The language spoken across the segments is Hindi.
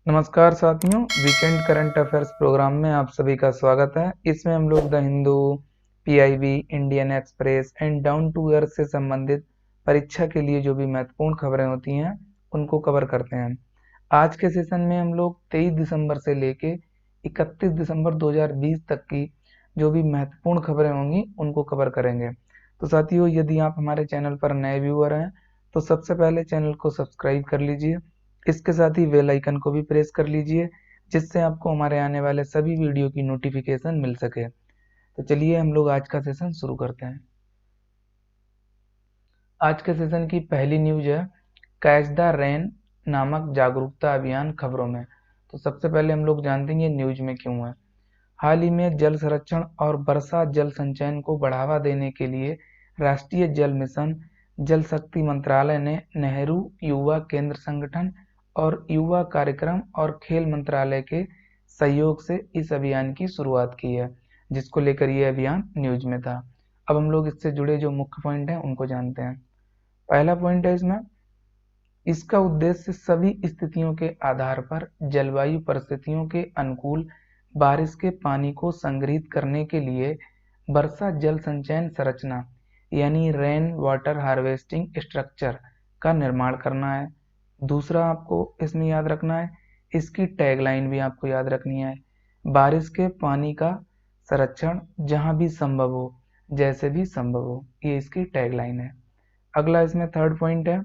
नमस्कार साथियों, वीकेंड करंट अफेयर्स प्रोग्राम में आप सभी का स्वागत है। इसमें हम लोग the Hindu, PIB, Indian Express and Down to Earth से संबंधित परीक्षा के लिए जो भी महत्वपूर्ण खबरें होती हैं उनको कवर करते हैं। आज के सेशन में हम लोग 23 दिसंबर से लेके 31 दिसंबर 2020 तक की जो भी महत्वपूर्ण खबरें होंगी उनको कवर करेंगे। तो साथियों, यदि आप हमारे चैनल पर नए व्यूअर हैं तो सबसे पहले चैनल को सब्सक्राइब कर लीजिए। इसके साथ ही बेल आइकन को भी प्रेस कर लीजिए, जिससे आपको हमारे आने वाले सभी वीडियो की नोटिफिकेशन मिल सके। तो चलिए हम लोग आज का सेशन शुरू करते हैं। आज के सेशन की पहली न्यूज है कैच द रेन नामक जागरूकता अभियान खबरों में। तो सबसे पहले हम लोग जानते हैं ये न्यूज में क्यों है। हाल ही में जल संरक्षण और वर्षा जल संचयन को बढ़ावा देने के लिए राष्ट्रीय जल मिशन, जल शक्ति मंत्रालय ने नेहरू युवा केंद्र संगठन और युवा कार्यक्रम और खेल मंत्रालय के सहयोग से इस अभियान की शुरुआत की है, जिसको लेकर ये अभियान न्यूज में था। अब हम लोग इससे जुड़े जो मुख्य पॉइंट हैं उनको जानते हैं। पहला पॉइंट है इसमें, इसका उद्देश्य सभी स्थितियों के आधार पर जलवायु परिस्थितियों के अनुकूल बारिश के पानी को संग्रहित करने के लिए वर्षा जल संचयन संरचना यानी रेन वाटर हार्वेस्टिंग स्ट्रक्चर का निर्माण करना है। दूसरा आपको इसमें याद रखना है, इसकी टैगलाइन भी आपको याद रखनी है, बारिश के पानी का संरक्षण जहां भी संभव हो, जैसे भी संभव हो, ये इसकी टैगलाइन है। अगला इसमें थर्ड पॉइंट है,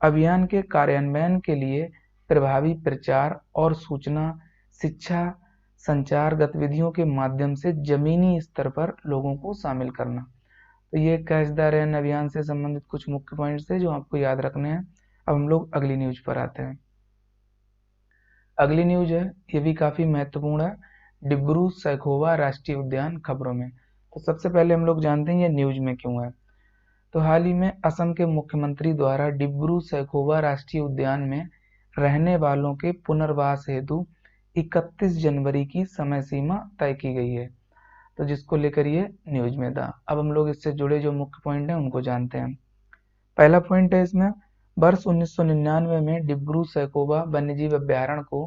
अभियान के कार्यान्वयन के लिए प्रभावी प्रचार और सूचना, शिक्षा, संचार गतिविधियों के माध्यम से जमीनी स्तर पर लोगों को शामिल करना। तो ये कैच द रेन अभियान से संबंधित कुछ मुख्य पॉइंट्स थे जो आपको याद रखने हैं। अब हम लोग अगली न्यूज पर आते हैं। अगली न्यूज है, ये भी काफी महत्वपूर्ण है, डिब्रू सैखोवा राष्ट्रीय उद्यान खबरों में। तो सबसे पहले हम लोग जानते हैं ये न्यूज में क्यों है। तो हाल ही में असम के मुख्यमंत्री द्वारा डिब्रू सैखोवा राष्ट्रीय उद्यान में रहने वालों के पुनर्वास हेतु 31 जनवरी की समय सीमा तय की गई है, तो जिसको लेकर ये न्यूज में था। अब हम लोग इससे जुड़े जो मुख्य पॉइंट हैं उनको जानते हैं। पहला पॉइंट है इसमें, वर्ष 1999 में डिब्रू सैखोवा वन्यजीव अभ्यारण्य को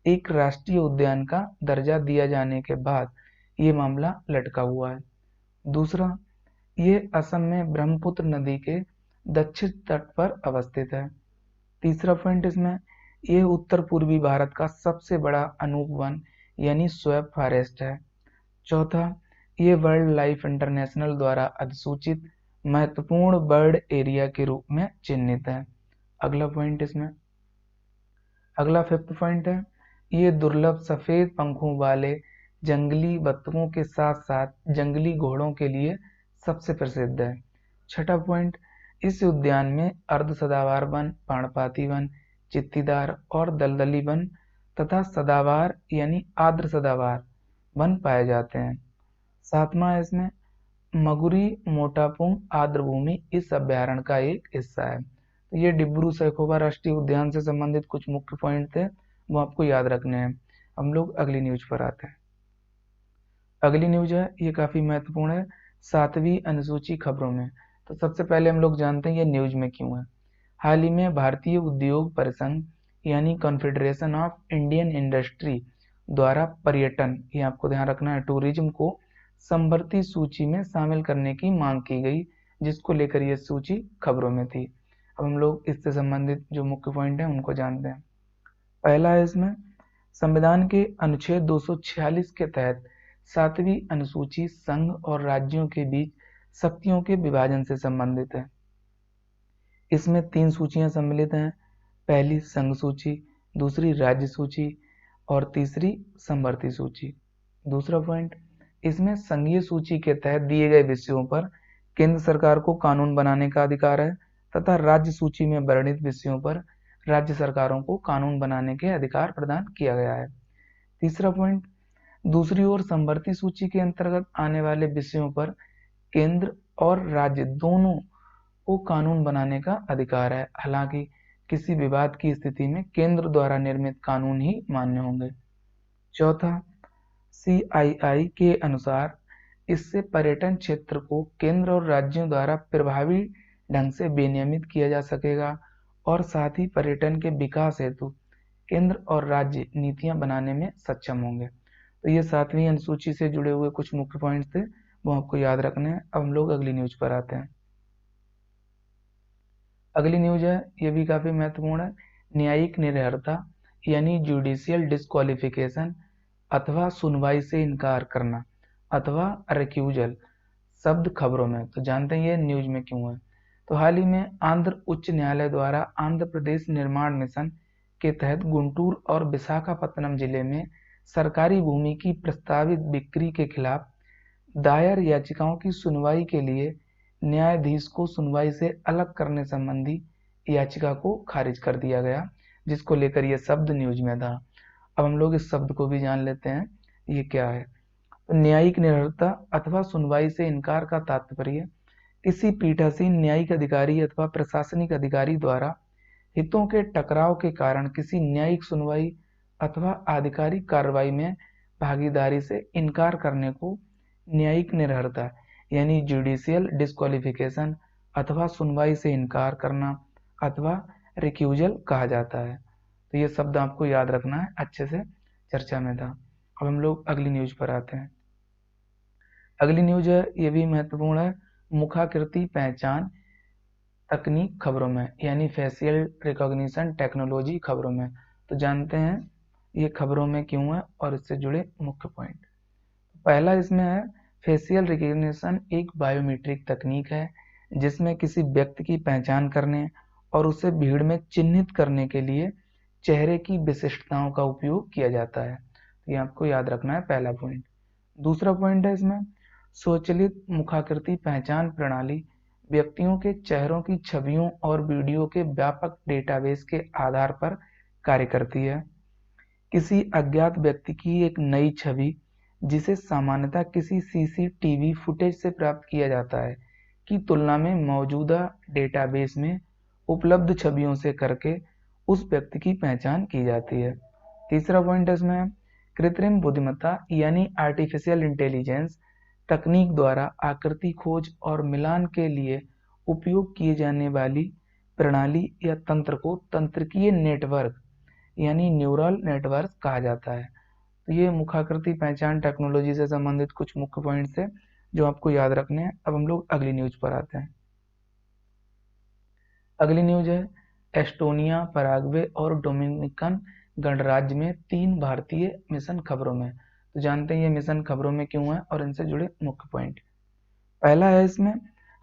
एक राष्ट्रीय उद्यान का दर्जा दिया जाने के बाद ये मामला लटका हुआ है। दूसरा, ये असम में ब्रह्मपुत्र नदी के दक्षिण तट पर अवस्थित है। तीसरा पॉइंट इसमें, ये उत्तर पूर्वी भारत का सबसे बड़ा अनूप वन यानी स्वैप फॉरेस्ट है। चौथा, ये वर्ल्ड लाइफ इंटरनेशनल द्वारा अधिसूचित महत्वपूर्ण बर्ड एरिया के रूप में चिन्हित है। अगला पॉइंट इसमें, अगला फिफ्थ पॉइंट है, ये दुर्लभ सफेद पंखों वाले जंगली बत्तखों के साथ साथ जंगली घोड़ों के लिए सबसे प्रसिद्ध है। छठा पॉइंट, इस उद्यान में अर्ध सदाबहार वन, पर्णपाती वन, चित्तीदार और दलदली वन तथा सदाबहार यानी आर्द्र सदाबहार वन पाए जाते हैं। सातवां है इसमें, मगुरी मोटापुंग आर्द्रभूमि इस अभ्यारण्य का एक हिस्सा है। तो ये डिब्रू सैखोवा राष्ट्रीय उद्यान से संबंधित कुछ मुख्य पॉइंट थे, वो आपको याद रखने हैं। हम लोग अगली न्यूज पर आते हैं। अगली न्यूज है, ये काफी महत्वपूर्ण है, 7वीं अनुसूची खबरों में। तो सबसे पहले हम लोग जानते हैं ये न्यूज में क्यों है। हाल ही में भारतीय उद्योग परिसंघ यानी कॉन्फेडरेशन ऑफ इंडियन इंडस्ट्री द्वारा पर्यटन, ये आपको ध्यान रखना है, टूरिज्म को समवर्ती सूची में शामिल करने की मांग की गई, जिसको लेकर यह सूची खबरों में थी। अब हम लोग इससे संबंधित जो मुख्य पॉइंट हैं उनको जानते हैं। पहला है इसमें, संविधान के अनुच्छेद 246 के तहत 7वीं अनुसूची संघ और राज्यों के बीच शक्तियों के विभाजन से संबंधित है। इसमें 3 सूचियां सम्मिलित हैं, पहली संघ सूची, दूसरी राज्य सूची और तीसरी समवर्ती सूची। दूसरा पॉइंट, इसमें संघीय सूची के तहत दिए गए विषयों पर केंद्र सरकार को कानून बनाने का अधिकार है तथा राज्य सूची में वर्णित विषयों पर राज्य सरकारों को कानून बनाने के अधिकार प्रदान किया गया है। तीसरा पॉइंट, दूसरी ओर समवर्ती सूची के अंतर्गत आने वाले विषयों पर केंद्र और राज्य दोनों को कानून बनाने का अधिकार है, हालांकि किसी विवाद की स्थिति में केंद्र द्वारा निर्मित कानून ही मान्य होंगे। चौथा, CII के अनुसार इससे पर्यटन क्षेत्र को केंद्र और राज्यों द्वारा प्रभावी ढंग से विनियमित किया जा सकेगा और साथ ही पर्यटन के विकास हेतु केंद्र और राज्य नीतियां बनाने में सक्षम होंगे। तो ये 7वीं अनुसूची से जुड़े हुए कुछ मुख्य पॉइंट्स थे, वो आपको याद रखने हैं। अब हम लोग अगली न्यूज पर आते हैं। अगली न्यूज है, ये भी काफी महत्वपूर्ण है, न्यायिक निर्भरता यानी जुडिशियल डिस्क्वालिफिकेशन अथवा सुनवाई से इनकार करना अथवा रिक्यूजल शब्द खबरों में। तो जानते हैं ये न्यूज में क्यों है। तो हाल ही में आंध्र उच्च न्यायालय द्वारा आंध्र प्रदेश निर्माण मिशन के तहत गुंटूर और विशाखापत्तनम जिले में सरकारी भूमि की प्रस्तावित बिक्री के खिलाफ दायर याचिकाओं की सुनवाई के लिए न्यायाधीश को सुनवाई से अलग करने संबंधी याचिका को खारिज कर दिया गया, जिसको लेकर यह शब्द न्यूज में था। अब हम लोग इस शब्द को भी जान लेते हैं, ये क्या है। तो न्यायिक निर्भरता अथवा सुनवाई से इनकार का तात्पर्य किसी पीठासीन न्यायिक अधिकारी अथवा प्रशासनिक अधिकारी द्वारा हितों के टकराव के कारण किसी न्यायिक सुनवाई अथवा आधिकारिक कार्रवाई में भागीदारी से इनकार करने को न्यायिक निर्भरता यानी जुडिशियल डिस्क्वालिफिकेशन अथवा सुनवाई से इनकार करना अथवा रिक्यूजल कहा जाता है। तो ये शब्द आपको याद रखना है, अच्छे से चर्चा में था। अब हम लोग अगली न्यूज पर आते हैं। अगली न्यूज है, ये भी महत्वपूर्ण है, मुखाकृति पहचान तकनीक खबरों में यानी फेशियल रिकॉग्निशन टेक्नोलॉजी खबरों में। तो जानते हैं ये खबरों में क्यों है और इससे जुड़े मुख्य पॉइंट। पहला इसमें है, फेशियल रिकॉग्निशन एक बायोमेट्रिक तकनीक है जिसमें किसी व्यक्ति की पहचान करने और उसे भीड़ में चिन्हित करने के लिए चेहरे की विशिष्टताओं का उपयोग किया जाता है। तो ये आपको याद रखना है, पहला पॉइंट। दूसरा पॉइंट है इसमें, स्वचालित मुखाकृति पहचान प्रणाली व्यक्तियों के चेहरों की छवियों और वीडियो के व्यापक डेटाबेस के आधार पर कार्य करती है। किसी अज्ञात व्यक्ति की एक नई छवि, जिसे सामान्यतः किसी सीसीटीवी फुटेज से प्राप्त किया जाता है, की तुलना में मौजूदा डेटाबेस में उपलब्ध छवियों से करके उस व्यक्ति की पहचान की जाती है। तीसरा पॉइंट इसमें, कृत्रिम बुद्धिमत्ता यानी आर्टिफिशियल इंटेलिजेंस तकनीक द्वारा आकृति खोज और मिलान के लिए उपयोग किए जाने वाली प्रणाली या तंत्र को तंत्रिकीय नेटवर्क यानी न्यूरल नेटवर्क कहा जाता है। तो ये मुखाकृति पहचान टेक्नोलॉजी से संबंधित कुछ मुख्य पॉइंट्स है जो आपको याद रखने हैं। अब हम लोग अगली न्यूज पर आते हैं। अगली न्यूज है, एस्टोनिया, पराग्वे और डोमिनिकन गणराज्य में 3 भारतीय मिशन खबरों में। तो जानते हैं ये मिशन खबरों में क्यों है और इनसे जुड़े मुख्य पॉइंट। पहला है इसमें,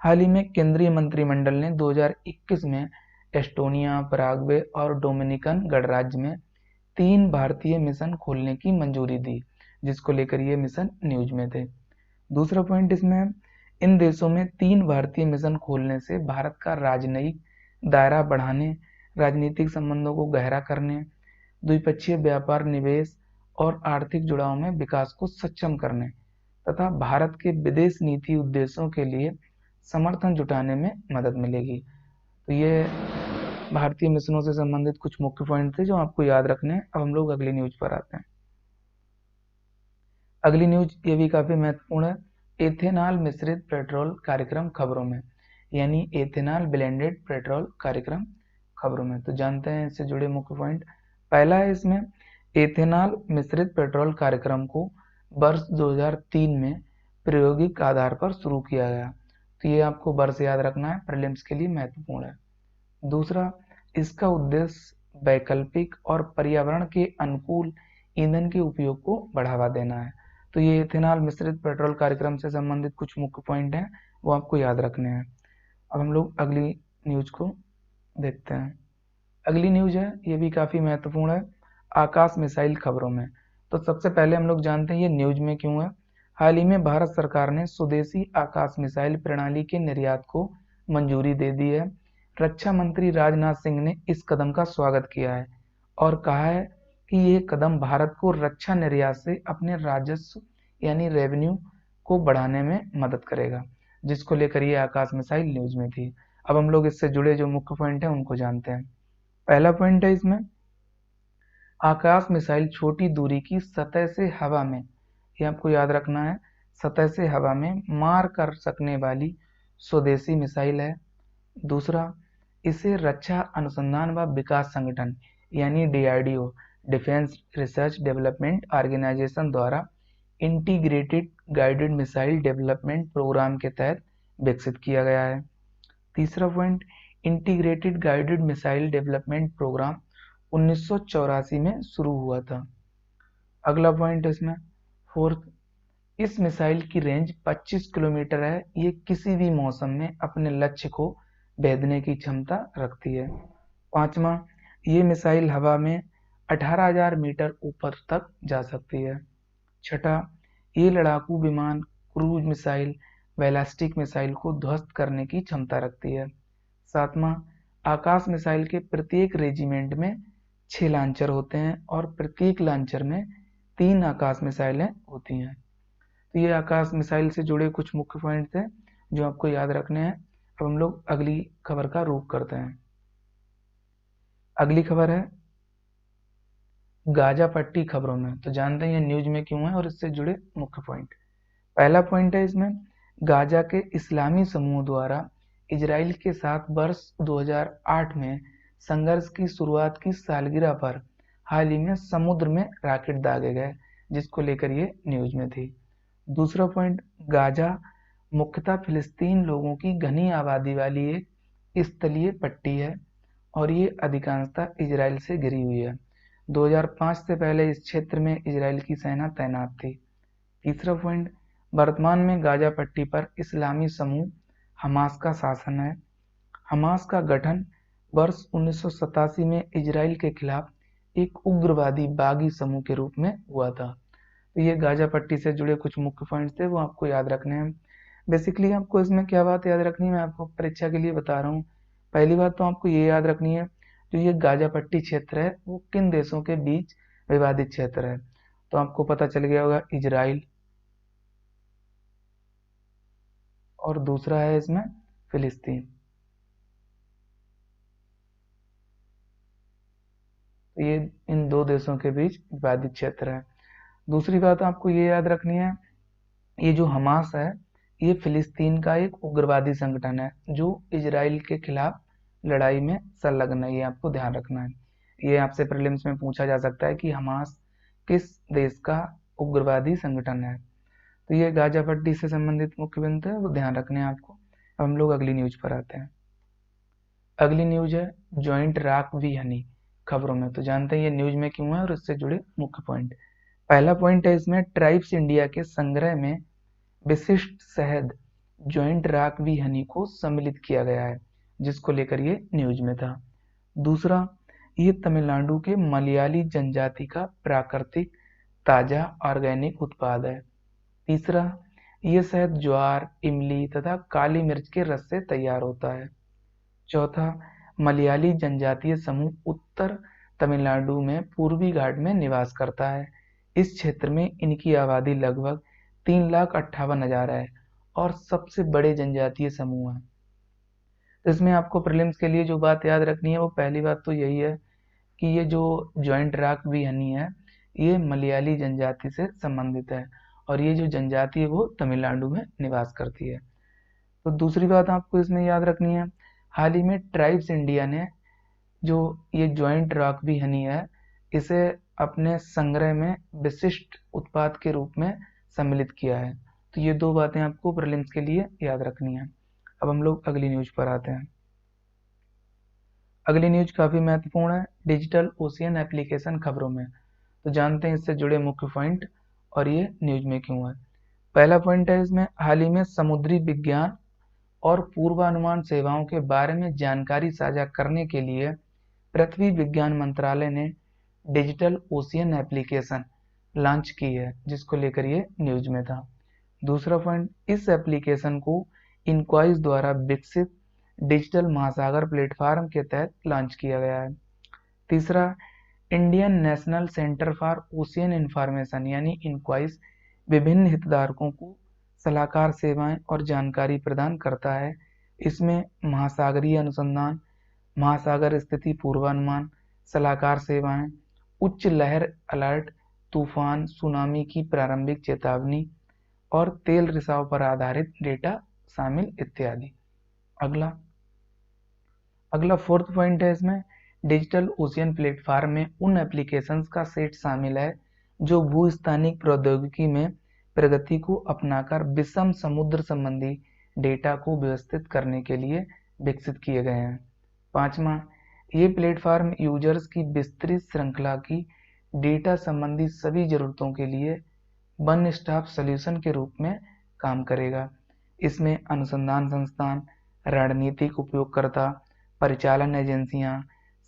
हाल ही में केंद्रीय मंत्रिमंडल ने 2021 में एस्टोनिया, पराग्वे और डोमिनिकन गणराज्य में 3 भारतीय मिशन खोलने की मंजूरी दी, जिसको लेकर ये मिशन न्यूज में थे। दूसरा पॉइंट इसमें, इन देशों में 3 भारतीय मिशन खोलने से भारत का राजनयिक दायरा बढ़ाने, राजनीतिक संबंधों को गहरा करने, द्विपक्षीय व्यापार, निवेश और आर्थिक जुड़ाव में विकास को सक्षम करने तथा भारत के विदेश नीति उद्देश्यों के लिए समर्थन जुटाने में मदद मिलेगी। तो ये भारतीय मिशनों से संबंधित कुछ मुख्य पॉइंट थे जो आपको याद रखने हैं। अब हम लोग अगली न्यूज पर आते हैं। अगली न्यूज ये भी काफी महत्वपूर्ण है, एथेनॉल मिश्रित पेट्रोल कार्यक्रम खबरों में यानी एथेनॉल ब्लेंडेड पेट्रोल कार्यक्रम खबरों में। तो जानते हैं इससे जुड़े मुख्य पॉइंट। पहला है इसमें, एथेनॉल मिश्रित पेट्रोल कार्यक्रम को वर्ष 2003 में प्रायोगिक आधार पर शुरू किया गया। तो ये आपको वर्ष याद रखना है, प्रीलिम्स के लिए महत्वपूर्ण है। दूसरा, इसका उद्देश्य वैकल्पिक और पर्यावरण के अनुकूल ईंधन के उपयोग को बढ़ावा देना है। तो ये एथेनॉल मिश्रित पेट्रोल कार्यक्रम से संबंधित कुछ मुख्य पॉइंट हैं, वो आपको याद रखने हैं। अब हम लोग अगली न्यूज को देखते हैं। अगली न्यूज है, ये भी काफी महत्वपूर्ण है, आकाश मिसाइल खबरों में। तो सबसे पहले हम लोग जानते हैं ये न्यूज में क्यों है। हाल ही में भारत सरकार ने स्वदेशी आकाश मिसाइल प्रणाली के निर्यात को मंजूरी दे दी है। रक्षा मंत्री राजनाथ सिंह ने इस कदम का स्वागत किया है और कहा है कि ये कदम भारत को रक्षा निर्यात से अपने राजस्व यानी रेवेन्यू को बढ़ाने में मदद करेगा, जिसको लेकर ये आकाश मिसाइल न्यूज में थी। अब हम लोग इससे जुड़े जो मुख्य पॉइंट हैं उनको जानते हैं। पहला पॉइंट है इसमें, आकाश मिसाइल छोटी दूरी की सतह से हवा में, ये आपको याद रखना है, सतह से हवा में मार कर सकने वाली स्वदेशी मिसाइल है। दूसरा, इसे रक्षा अनुसंधान व विकास संगठन यानी DRDO, defence research development organisation द्वारा integrated guided missile development programme के तहत विकसित किया गया है। तीसरा point, integrated guided missile development programme 1984 में शुरू हुआ था। अगला पॉइंट इसमें फोर्थ, इस मिसाइल की रेंज 25 किलोमीटर है। ये किसी भी मौसम में अपने लक्ष्य को भेदने की क्षमता रखती है। पांचवा, ये मिसाइल हवा में 18,000 मीटर ऊपर तक जा सकती है। छठा, ये लड़ाकू विमान, क्रूज मिसाइल, बैलिस्टिक मिसाइल को ध्वस्त करने की क्षमता रखती है। सातवां, आकाश मिसाइल के प्रत्येक रेजिमेंट में 6 लॉन्चर होते हैं और प्रत्येक लॉन्चर में 3 आकाश मिसाइलें होती हैं। तो ये आकाश मिसाइल से जुड़े कुछ मुख्य पॉइंट थे जो आपको याद रखने हैं। अब हम लोग अगली खबर का रुख करते हैं। अगली खबर है गाजा पट्टी खबरों में। तो जानते हैं ये न्यूज में क्यों है और इससे जुड़े मुख्य पॉइंट। पहला पॉइंट है इसमें, गाजा के इस्लामी समूह द्वारा इजराइल के साथ वर्ष 2008 में संघर्ष की शुरुआत की सालगिरह पर हाल ही में समुद्र में रॉकेट दागे गए, जिसको लेकर ये न्यूज में थी। दूसरा पॉइंट, गाजा मुख्यतः फिलिस्तीन लोगों की घनी आबादी वाली एक स्थलीय पट्टी है और ये अधिकांशतः इजराइल से घिरी हुई है। 2005 से पहले इस क्षेत्र में इजराइल की सेना तैनात थी। तीसरा पॉइंट, वर्तमान में गाजा पट्टी पर इस्लामी समूह हमास का शासन है। हमास का गठन वर्ष 1987 में इजराइल के खिलाफ एक उग्रवादी बागी समूह के रूप में हुआ था। तो ये गाजा पट्टी से जुड़े कुछ मुख्य पॉइंट्स थे, वो आपको याद रखने हैं। बेसिकली आपको इसमें क्या बात याद रखनी है, मैं आपको परीक्षा के लिए बता रहा हूँ। पहली बात तो आपको ये याद रखनी है, जो ये गाजा पट्टी क्षेत्र है वो किन देशों के बीच विवादित क्षेत्र है। तो आपको पता चल गया होगा, इजराइल, और दूसरा है इसमें फिलिस्तीन। तो ये इन दो देशों के बीच विवादित क्षेत्र है। दूसरी बात आपको ये याद रखनी है, ये जो हमास है ये फिलिस्तीन का एक उग्रवादी संगठन है जो इजराइल के खिलाफ लड़ाई में संलग्न है। ये आपको ध्यान रखना है। ये आपसे प्रीलिम्स में पूछा जा सकता है कि हमास किस देश का उग्रवादी संगठन है। तो ये गाजा पट्टी से संबंधित मुख्य बिंदु है, वो ध्यान रखने हैं आपको। अब हम लोग अगली न्यूज पर आते हैं। अगली न्यूज है ज्वाइंट राख वी हनी खबरों में। तो जानते हैं ये न्यूज में क्यों है और इससे जुड़े मुख्य पॉइंट। पहला पॉइंट है इसमें, ट्राइब्स इंडिया के संग्रह में विशिष्ट शहद ज्वाइंट राख वी हनी को सम्मिलित किया गया है, जिसको लेकर ये न्यूज में था। दूसरा, ये तमिलनाडु के मलयाली जनजाति का प्राकृतिक ताजा ऑर्गेनिक उत्पाद है। तीसरा, ये शहद ज्वार, इमली तथा काली मिर्च के रस से तैयार होता है। चौथा, मलयाली जनजातीय समूह उत्तर तमिलनाडु में पूर्वी घाट में निवास करता है। इस क्षेत्र में इनकी आबादी लगभग 3,58,000 है और सबसे बड़े जनजातीय समूह है। इसमें आपको प्रीलिम्स के लिए जो बात याद रखनी है, वो पहली बात तो यही है कि ये जो ज्वाइंट राख वी हनी है ये मलयाली जनजाति से संबंधित है और ये जो जनजाति है वो तमिलनाडु में निवास करती है। तो दूसरी बात आपको इसमें याद रखनी है, हाल ही में ट्राइब्स इंडिया ने जो ये ज्वाइंट राख वी हनी है इसे अपने संग्रह में विशिष्ट उत्पाद के रूप में सम्मिलित किया है। तो ये दो बातें आपको प्रीलिम्स के लिए याद रखनी है। अब हम लोग अगली न्यूज पर आते हैं। अगली न्यूज काफी महत्वपूर्ण है, डिजिटल ओशियन एप्लीकेशन खबरों में। तो जानते हैं इससे जुड़े मुख्य पॉइंट और ये न्यूज में क्यों है। पहला पॉइंट है इसमें, हाल ही में समुद्री विज्ञान और पूर्वानुमान सेवाओं के बारे में जानकारी साझा करने के लिए पृथ्वी विज्ञान मंत्रालय ने डिजिटल ओशियन एप्लीकेशन लॉन्च की है, जिसको लेकर ये न्यूज में था। दूसरा पॉइंट, इस एप्लीकेशन को इनक्वाइज द्वारा विकसित डिजिटल महासागर प्लेटफॉर्म के तहत लॉन्च किया गया है। तीसरा, Indian national centre for ocean information यानी इनक्वाइज विभिन्न हितधारकों को सलाहकार सेवाएं और जानकारी प्रदान करता है। इसमें महासागरीय अनुसंधान, महासागर स्थिति पूर्वानुमान, सलाहकार सेवाएं, उच्च लहर अलर्ट, तूफान, सुनामी की प्रारंभिक चेतावनी और तेल रिसाव पर आधारित डेटा शामिल इत्यादि। अगला फोर्थ पॉइंट है इसमें, डिजिटल ओशियन प्लेटफॉर्म में उन एप्लीकेशंस का सेट शामिल है जो भूस्थानिक प्रौद्योगिकी में प्रगति को अपनाकर विषम समुद्र संबंधी डेटा को व्यवस्थित करने के लिए विकसित किए गए हैं। पांचवा, ये प्लेटफॉर्म यूजर्स की विस्तृत श्रृंखला की डेटा संबंधी सभी जरूरतों के लिए वन स्टॉप सॉल्यूशन के रूप में काम करेगा। इसमें अनुसंधान संस्थान, रणनीतिक उपयोगकर्ता, परिचालन एजेंसियां,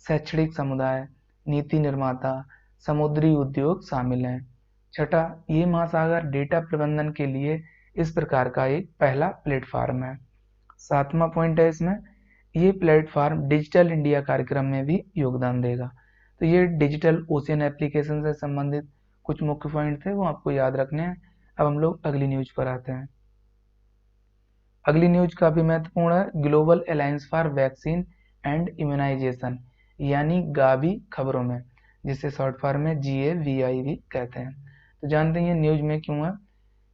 शैक्षणिक समुदाय, नीति निर्माता, समुद्री उद्योग शामिल हैं। छठा, ये महासागर डेटा प्रबंधन के लिए इस प्रकार का एक पहला प्लेटफॉर्म है। सातवां पॉइंट है इसमें, ये प्लेटफॉर्म डिजिटल इंडिया कार्यक्रम में भी योगदान देगा। तो ये डिजिटल ओशियन एप्लीकेशन से संबंधित कुछ मुख्य पॉइंट थे, वो आपको याद रखने हैं। अब हम लोग अगली न्यूज पर आते हैं। अगली न्यूज काफी महत्वपूर्ण है, global alliance for vaccine and immunisation यानी गावी खबरों में, जिसे शॉर्ट फॉर्म में GAVI भी कहते हैं। तो जानते हैं ये न्यूज में क्यों है।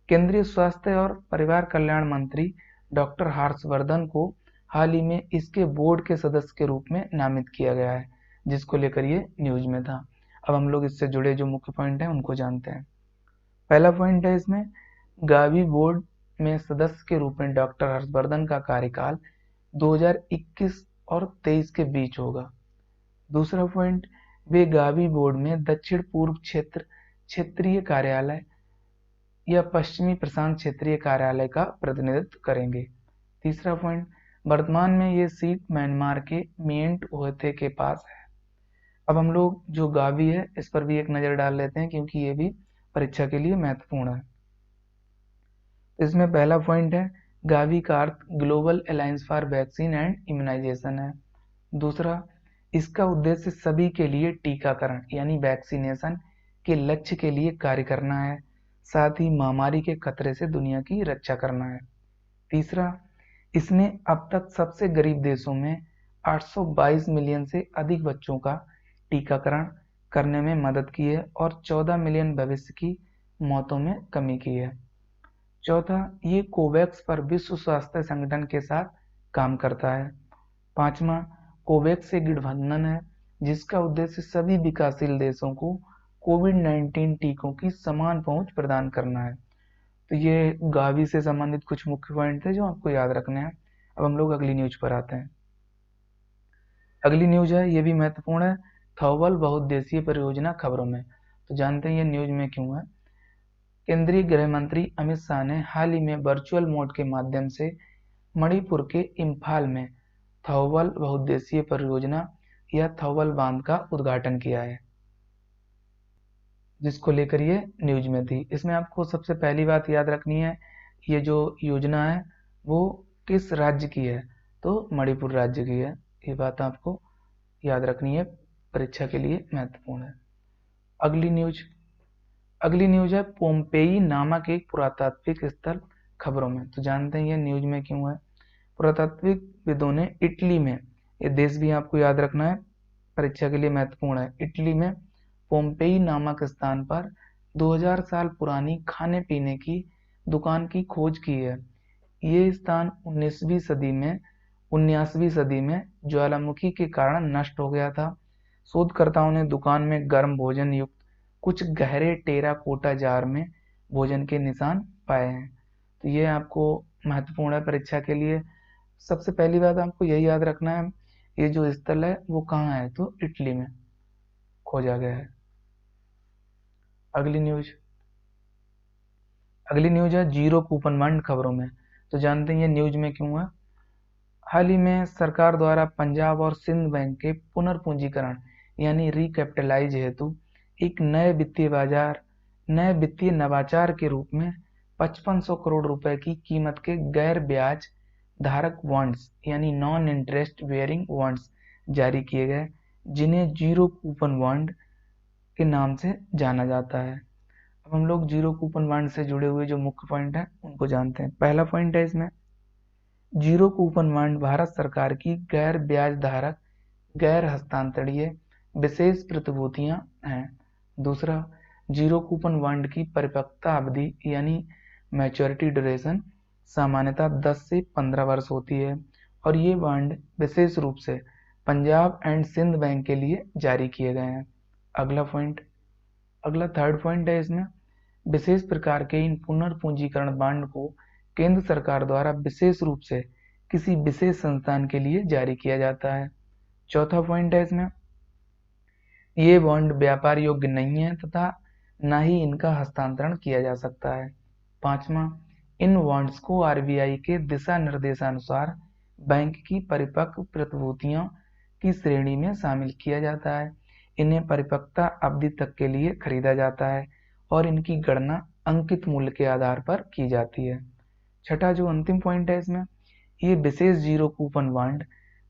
केंद्रीय स्वास्थ्य और परिवार कल्याण मंत्री डॉक्टर हर्षवर्धन को हाल ही में इसके बोर्ड के सदस्य के रूप में नामित किया गया है, जिसको लेकर ये न्यूज में था। अब हम लोग इससे जुड़े जो मुख्य पॉइंट हैं उनको जानते हैं। पहला पॉइंट है इसमें, गावी बोर्ड में सदस्य के रूप में डॉक्टर हर्षवर्धन का कार्यकाल 2021 और 23 के बीच होगा। दूसरा पॉइंट, वे गावी बोर्ड में दक्षिण पूर्व क्षेत्र क्षेत्रीय कार्यालय या पश्चिमी प्रशांत क्षेत्रीय कार्यालय का प्रतिनिधित्व करेंगे। तीसरा पॉइंट, वर्तमान में ये सीट म्यांमार के मिएंट ओहते के पास है। अब हम लोग जो गावी है इस पर भी एक नजर डाल लेते हैं, क्योंकि ये भी परीक्षा के लिए महत्वपूर्ण है। इसमें पहला पॉइंट है, गावी का अर्थ global alliance for vaccine and immunisation है। दूसरा, इसका उद्देश्य सभी के लिए टीकाकरण यानी वैक्सीनेशन के लक्ष्य के लिए कार्य करना है, साथ ही महामारी के खतरे से दुनिया की रक्षा करना है। तीसरा, इसने अब तक सबसे गरीब देशों में 822 मिलियन से अधिक बच्चों का टीकाकरण करने में मदद की है और 14 मिलियन भविष्य की मौतों में कमी की है। चौथा, ये कोवैक्स पर विश्व स्वास्थ्य संगठन के साथ काम करता है। पांचवा, कोवैक्स एक गठबंधन है जिसका उद्देश्य सभी विकासशील देशों को कोविड-19 टीकों की समान पहुंच प्रदान करना है। तो ये गावी से संबंधित कुछ मुख्य पॉइंट थे जो आपको याद रखने हैं। अब हम लोग अगली न्यूज पर आते हैं। अगली न्यूज है, ये भी महत्वपूर्ण है, थौबल बहुउद्देशीय परियोजना खबरों में। तो जानते हैं ये न्यूज में क्यों है। केंद्रीय गृह मंत्री अमित शाह ने हाल ही में वर्चुअल मोड के माध्यम से मणिपुर के इम्फाल में थौबल बहुउद्देशीय परियोजना या थौबल बांध का उद्घाटन किया है, जिसको लेकर ये न्यूज में थी। इसमें आपको सबसे पहली बात याद रखनी है, ये जो योजना है वो किस राज्य की है, तो मणिपुर राज्य की है। ये बात आपको याद रखनी है, परीक्षा के लिए महत्वपूर्ण है। अगली न्यूज है, पोम्पेई नामक एक पुरातात्विक स्थल खबरों में। तो जानते हैं ये न्यूज में क्यों है। पुरातात्विकविदों ने इटली में, ये देश भी आपको याद रखना है, परीक्षा के लिए महत्वपूर्ण है, इटली में पोम्पेई नामक स्थान पर 2000 साल पुरानी खाने पीने की दुकान की खोज की है। ये स्थान 19वीं सदी में ज्वालामुखी के कारण नष्ट हो गया था। शोधकर्ताओं ने दुकान में गर्म भोजन युक्त कुछ गहरे टेराकोटा जार में भोजन के निशान पाए हैं। तो ये आपको महत्वपूर्ण है परीक्षा के लिए। सबसे पहली बात आपको यही याद रखना है, ये जो स्थल है वो कहाँ है, तो इटली में खोजा गया है। अगली न्यूज है, जीरो कूपन बॉन्ड खबरों में। तो जानते हैं ये न्यूज में क्यों है। हाल ही में सरकार द्वारा पंजाब और सिंध बैंक के पुनर्पूंजीकरण यानी रिकैपिटलाइज हेतु एक नए वित्तीय नवाचार के रूप में 5500 करोड़ रुपए की कीमत के गैर ब्याज धारक बॉन्ड्स यानी नॉन इंटरेस्ट बेयरिंग बॉन्ड्स जारी किए गए, जिन्हें जीरो कूपन बॉन्ड के नाम से जाना जाता है। अब हम लोग जीरो कूपन बॉन्ड से जुड़े हुए जो मुख्य पॉइंट है उनको जानते हैं। पहला पॉइंट है इसमें, जीरो कूपन बॉन्ड भारत सरकार की गैर ब्याज धारक गैर हस्तांतरणीय विशेष प्रतिभूतियां हैं। दूसरा, जीरो कूपन बॉन्ड की परिपक्वता अवधि यानी मैच्योरिटी ड्यूरेशन सामान्यतः 10 से 15 वर्ष होती है और ये बॉन्ड विशेष रूप से पंजाब एंड सिंध बैंक के लिए जारी किए गए हैं। अगला थर्ड पॉइंट है इसमें, विशेष प्रकार के इन पुनर्पूंजीकरण बांड को केंद्र सरकार द्वारा विशेष रूप से किसी विशेष संस्थान के लिए जारी किया जाता है। चौथा पॉइंट है इसमें, ये बॉन्ड व्यापार योग्य नहीं है तथा न ही इनका हस्तांतरण किया जा सकता है। पांचवा, इन बॉन्ड्स को आरबीआई के दिशा निर्देशानुसार बैंक की परिपक्व प्रतिभूतियों की श्रेणी में शामिल किया जाता है। इन्हें परिपक्वता अवधि तक के लिए खरीदा जाता है और इनकी गणना अंकित मूल्य के आधार पर की जाती है। छठा जो अंतिम पॉइंट है इसमें, ये विशेष जीरो कूपन बॉन्ड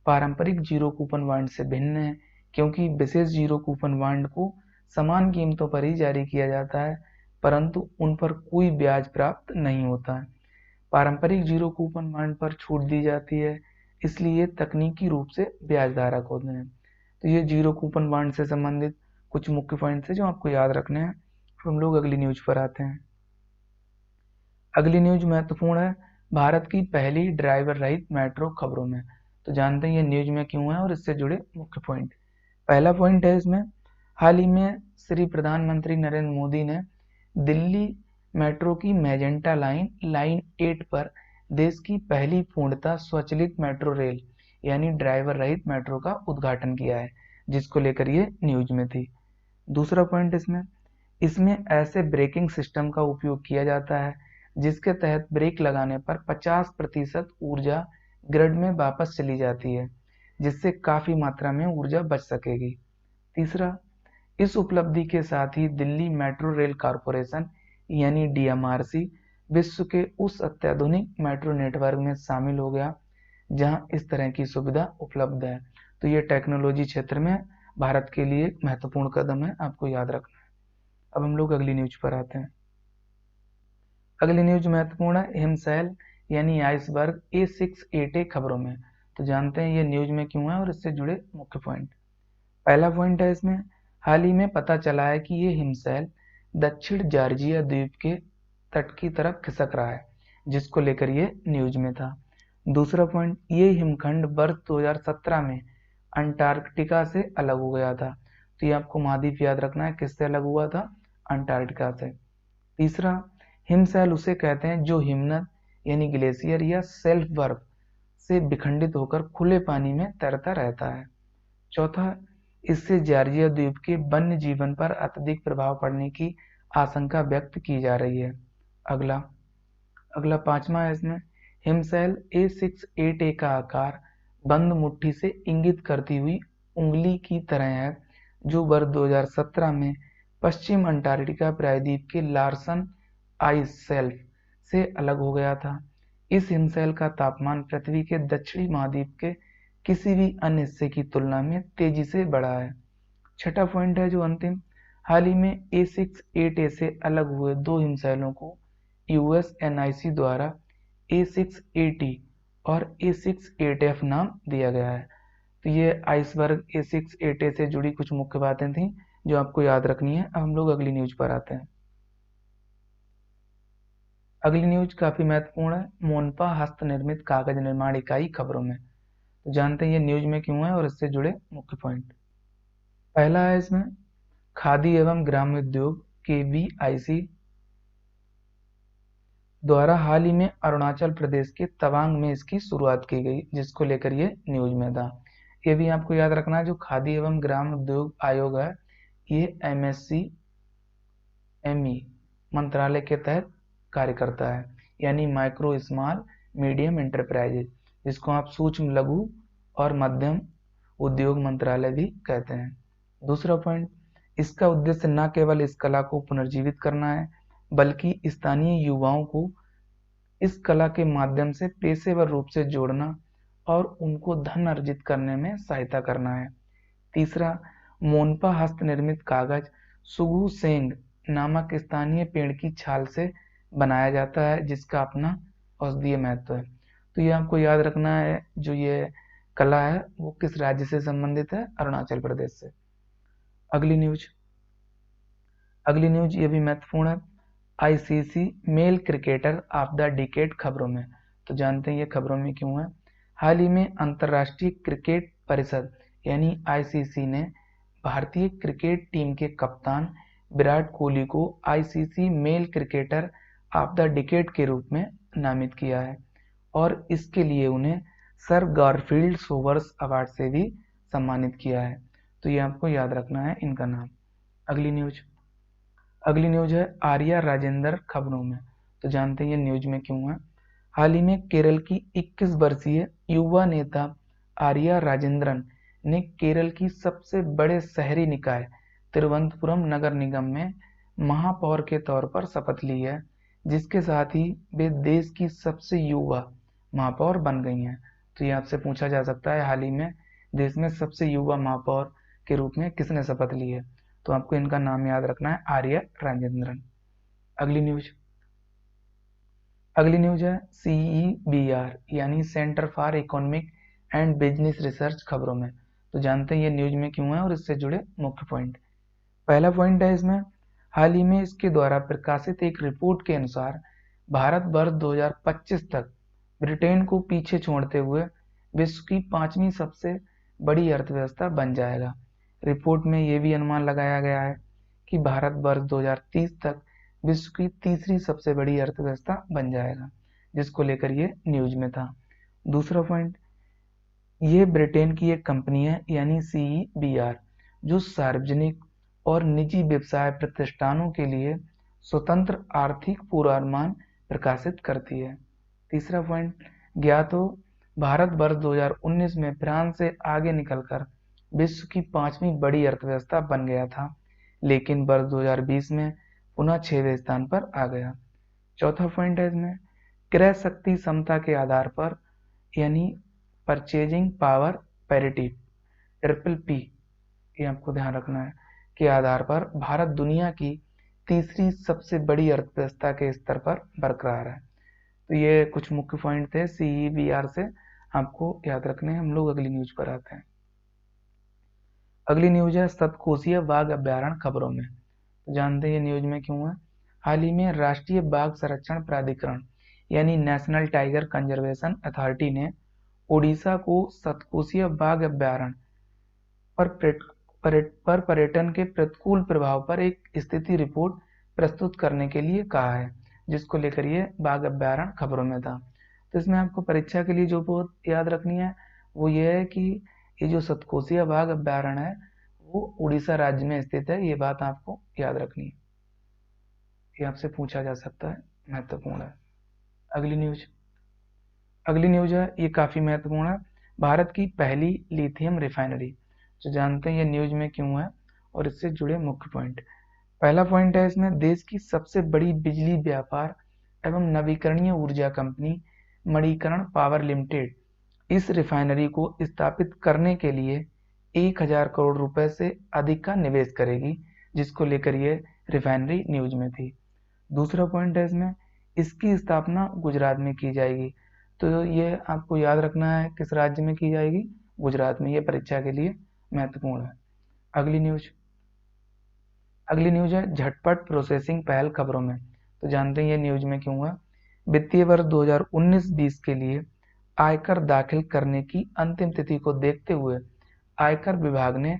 पारंपरिक जीरो कूपन बॉन्ड से भिन्न है, क्योंकि विशेष जीरो कूपन बॉन्ड को समान कीमतों पर ही जारी किया जाता है, परंतु उन पर कोई ब्याज प्राप्त नहीं होता है। पारंपरिक जीरो कूपन बॉन्ड पर छूट दी जाती है, इसलिए तकनीकी रूप से ब्याज धारक होते हैं। तो ये जीरो कूपन बॉन्ड से संबंधित कुछ मुख्य पॉइंट्स हैं जो आपको याद रखने हैं। हम लोग अगली न्यूज पर आते हैं। अगली न्यूज महत्वपूर्ण है, भारत की पहली ड्राइवर रहित मेट्रो खबरों में। तो जानते हैं ये न्यूज में क्यों है और इससे जुड़े मुख्य पॉइंट। पहला पॉइंट है इसमें, हाल ही में श्री प्रधानमंत्री नरेंद्र मोदी ने दिल्ली मेट्रो की मैजेंटा लाइन 8 पर देश की पहली पूर्णतः स्वचालित मेट्रो रेल यानी ड्राइवर रहित मेट्रो का उद्घाटन किया है, जिसको लेकर ये न्यूज में थी। दूसरा पॉइंट इसमें ऐसे ब्रेकिंग सिस्टम का उपयोग किया जाता है जिसके तहत ब्रेक लगाने पर 50% ऊर्जा ग्रिड में वापस चली जाती है, जिससे काफी मात्रा में ऊर्जा बच सकेगी। तीसरा, इस उपलब्धि के साथ ही दिल्ली मेट्रो रेल कॉरपोरेशन यानी डीएमआरसी विश्व के उस अत्याधुनिक मेट्रो नेटवर्क में शामिल हो गया जहां इस तरह की सुविधा उपलब्ध है। तो ये टेक्नोलॉजी क्षेत्र में भारत के लिए महत्वपूर्ण कदम है, आपको याद रखना है। अब हम लोग अगली न्यूज पर आते हैं। अगली न्यूज महत्वपूर्ण है, हिमशैल यानी आइसबर्ग A6/8A खबरों में। तो जानते हैं ये न्यूज में क्यों है और इससे जुड़े मुख्य पॉइंट। पहला पॉइंट है इसमें, हाल ही में पता चला है कि ये हिमशैल दक्षिण जॉर्जिया द्वीप के तट की तरफ खिसक रहा है, जिसको लेकर ये न्यूज में था। दूसरा पॉइंट, ये हिमखंड वर्ष 2017 में अंटार्कटिका से अलग हो गया था। तो ये आपको महाद्वीप याद रखना है, किससे अलग हुआ था? अंटार्कटिका से। तीसरा, हिमशैल उसे कहते हैं जो हिमनद यानी ग्लेशियर या सेल्फ बर्फ से विखंडित होकर खुले पानी में तैरता रहता है। चौथा, इससे जॉर्जिया द्वीप के वन्य जीवन पर अत्यधिक प्रभाव पड़ने की आशंका व्यक्त की जा रही है। अगला पांचवा है इसमें, हिमशैल A6/8A का आकार बंद मुट्ठी से इंगित करती हुई उंगली की तरह है, जो वर्ष 2017 में पश्चिम अंटार्कटिका प्रायद्वीप के लार्सन आइस शेल्फ से अलग हो गया था। इस हिमशैल का तापमान पृथ्वी के दक्षिणी महाद्वीप के किसी भी अन्य हिस्से की तुलना में तेजी से बढ़ा है। छठा पॉइंट है जो अंतिम, हाल ही में A6/8A से अलग हुए दो हिमशैलों को USNIC द्वारा A6/8E और A6/8F नाम दिया गया है। तो ये आइसबर्ग A6/8A से जुड़ी कुछ मुख्य बातें थी जो आपको याद रखनी है। अब हम लोग अगली न्यूज पर आते हैं। अगली न्यूज काफी महत्वपूर्ण है, मोनपा हस्त निर्मित कागज निर्माण इकाई खबरों में। तो जानते हैं ये न्यूज में क्यों है और इससे जुड़े मुख्य पॉइंट। पहला है इसमें, खादी एवं ग्रामोद्योग KVIC द्वारा हाल ही में अरुणाचल प्रदेश के तवांग में इसकी शुरुआत की गई, जिसको लेकर ये न्यूज में था। ये भी आपको याद रखना है, जो खादी एवं ग्राम उद्योग आयोग है ये MSCME मंत्रालय के तहत कार्य करता है, यानी माइक्रो स्मॉल मीडियम एंटरप्राइजेज, जिसको आप सूक्ष्म लघु और मध्यम उद्योग मंत्रालय भी कहते हैं। दूसरा पॉइंट, इसका उद्देश्य न केवल इस कला को पुनर्जीवित करना है बल्कि स्थानीय युवाओं को इस कला के माध्यम से पेशेवर रूप से जोड़ना और उनको धन अर्जित करने में सहायता करना है। तीसरा, मोनपा हस्त निर्मित कागज सुगु सेंग नामक स्थानीय पेड़ की छाल से बनाया जाता है, जिसका अपना औषधीय महत्व है। तो ये आपको याद रखना है, जो ये कला है वो किस राज्य से संबंधित है? अरुणाचल प्रदेश से। अगली न्यूज ये भी महत्वपूर्ण है, ICC male cricketer of the decade खबरों में। तो जानते हैं ये खबरों में क्यों है। हाल ही में अंतर्राष्ट्रीय क्रिकेट परिषद यानी आईसीसी ने भारतीय क्रिकेट टीम के कप्तान विराट कोहली को ICC male cricketer of the decade के रूप में नामित किया है और इसके लिए उन्हें सर गारफील्ड सोबर्स अवार्ड से भी सम्मानित किया है। तो ये आपको याद रखना है इनका नाम। अगली न्यूज है आर्या राजेंद्र खबरों में। तो जानते हैं ये न्यूज में क्यों है। हाल ही में केरल की 21 वर्षीय युवा नेता आर्या राजेंद्रन ने केरल की सबसे बड़े शहरी निकाय तिरुवनंतपुरम नगर निगम में महापौर के तौर पर शपथ ली है, जिसके साथ ही वे देश की सबसे युवा महापौर बन गई हैं। तो ये आपसे पूछा जा सकता है हाल ही में देश में सबसे युवा महापौर के रूप में किसने शपथ ली है। तो आपको इनका नाम याद रखना है, आर्या राजेंद्रन। अगली न्यूज है CEBR यानी centre for economic and business research खबरों में। तो जानते हैं ये न्यूज में क्यों है और इससे जुड़े मुख्य पॉइंट। पहला पॉइंट है इसमें, हाल ही में इसके द्वारा प्रकाशित एक रिपोर्ट के अनुसार भारत वर्ष 2025 तक ब्रिटेन को पीछे छोड़ते हुए विश्व की 5वीं सबसे बड़ी अर्थव्यवस्था बन जाएगा। रिपोर्ट में ये भी अनुमान लगाया गया है कि भारत वर्ष 2030 तक विश्व की तीसरी सबसे बड़ी अर्थव्यवस्था बन जाएगा, जिसको लेकर ये न्यूज में था। दूसरा पॉइंट, ये ब्रिटेन की एक कंपनी है यानी CEBR जो सार्वजनिक और निजी व्यवसाय प्रतिष्ठानों के लिए स्वतंत्र आर्थिक पूर्वानुमान प्रकाशित करती है। तीसरा पॉइंट, ज्ञात हो भारत वर्ष 2019 में फ्रांस से आगे निकलकर विश्व की 5वीं बड़ी अर्थव्यवस्था बन गया था, लेकिन वर्ष 2020 में पुनः 6वें स्थान पर आ गया। चौथा पॉइंट है इसमें, क्रय शक्ति क्षमता के आधार पर यानी परचेजिंग पावर पैरिटी PPP, ये आपको ध्यान रखना है, के आधार पर भारत दुनिया की तीसरी सबसे बड़ी अर्थव्यवस्था के स्तर पर बरकरार है। तो ये कुछ मुख्य पॉइंट थे CEBR से, आपको याद रखने हैं। हम लोग अगली न्यूज पर आते हैं। अगली न्यूज है सतकोशिया बाघ अभ्यारण्य खबरों में। तो जानते हैं ये न्यूज में क्यों है। हाल ही में राष्ट्रीय बाघ संरक्षण प्राधिकरण यानी नेशनल टाइगर कंजर्वेशन अथॉरिटी ने ओडिशा को सतकोशिया बाघ अभ्यारण्य पर पर्यटन के प्रतिकूल प्रभाव पर एक स्थिति रिपोर्ट प्रस्तुत करने के लिए कहा है, जिसको लेकर ये बाघ अभ्यारण्य खबरों में था। तो इसमें आपको परीक्षा के लिए जो बहुत याद रखनी है वो ये है कि ये जो सतकोशिया बाघ अभ्यारण्य है वो उड़ीसा राज्य में स्थित है। ये बात आपको याद रखनी है, ये आपसे पूछा जा सकता है, महत्वपूर्ण है। अगली न्यूज है, ये काफी महत्वपूर्ण है, भारत की पहली लिथियम रिफाइनरी। तो जानते हैं ये न्यूज में क्यों है और इससे जुड़े मुख्य पॉइंट। पहला पॉइंट है इसमें, देश की सबसे बड़ी बिजली व्यापार एवं नवीकरणीय ऊर्जा कंपनी मणिकरण पावर लिमिटेड इस रिफाइनरी को स्थापित करने के लिए 1000 करोड़ रुपए से अधिक का निवेश करेगी, जिसको लेकर ये रिफाइनरी न्यूज में थी। दूसरा पॉइंट है इसमें, इसकी स्थापना गुजरात में की जाएगी। तो ये आपको याद रखना है किस राज्य में की जाएगी, गुजरात में। ये परीक्षा के लिए महत्वपूर्ण है। अगली न्यूज है झटपट प्रोसेसिंग पहल खबरों में। तो जानते हैं ये न्यूज में क्यों है। वित्तीय वर्ष 2019-20 के लिए आयकर दाखिल करने की अंतिम तिथि को देखते हुए आयकर विभाग ने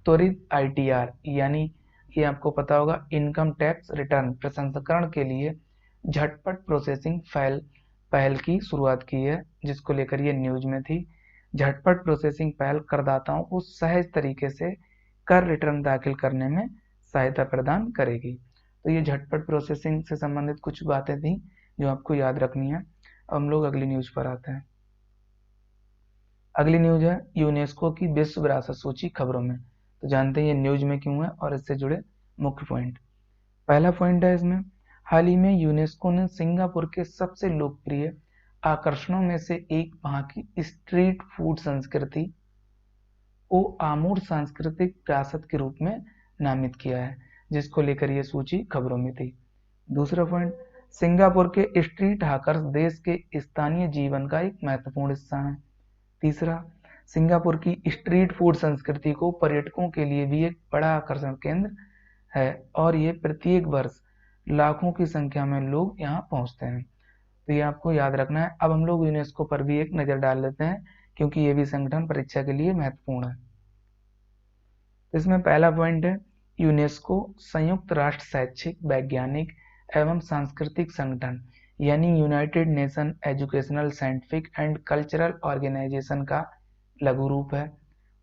त्वरित ITR यानी ये आपको पता होगा इनकम टैक्स रिटर्न प्रसंस्करण के लिए झटपट प्रोसेसिंग पहल की शुरुआत की है, जिसको लेकर ये न्यूज में थी। झटपट प्रोसेसिंग पहल करदाताओं को सहज तरीके से कर रिटर्न दाखिल करने में सहायता प्रदान करेगी। तो ये झटपट प्रोसेसिंग से संबंधित कुछ बातें थी जो आपको याद रखनी है। अब हम लोग अगली न्यूज पर आते हैं। अगली न्यूज है यूनेस्को की विश्व विरासत सूची खबरों में। तो जानते हैं ये न्यूज में क्यों है और इससे जुड़े मुख्य पॉइंट। पहला पॉइंट है इसमें, हाल ही में यूनेस्को ने सिंगापुर के सबसे लोकप्रिय आकर्षणों में से एक वहां की स्ट्रीट फूड संस्कृति को आमूर सांस्कृतिक विरासत के रूप में नामित किया है, जिसको लेकर यह सूची खबरों में थी। दूसरा पॉइंट, सिंगापुर के स्ट्रीट हाकर्स देश के स्थानीय जीवन का एक महत्वपूर्ण हिस्सा है। तीसरा, सिंगापुर की स्ट्रीट फूड संस्कृति को पर्यटकों के लिए भी एक बड़ा आकर्षण केंद्र है और ये प्रत्येक वर्ष लाखों की संख्या में लोग यहाँ पहुँचते हैं। तो ये आपको याद रखना है। अब हम लोग यूनेस्को पर भी एक नज़र डाल लेते हैं, क्योंकि ये भी संगठन परीक्षा के लिए महत्वपूर्ण है। तो इसमें पहला पॉइंट है यूनेस्को संयुक्त राष्ट्र शैक्षिक वैज्ञानिक एवं सांस्कृतिक संगठन यानी United Nation Educational Scientific and Cultural Organization का लघु रूप है।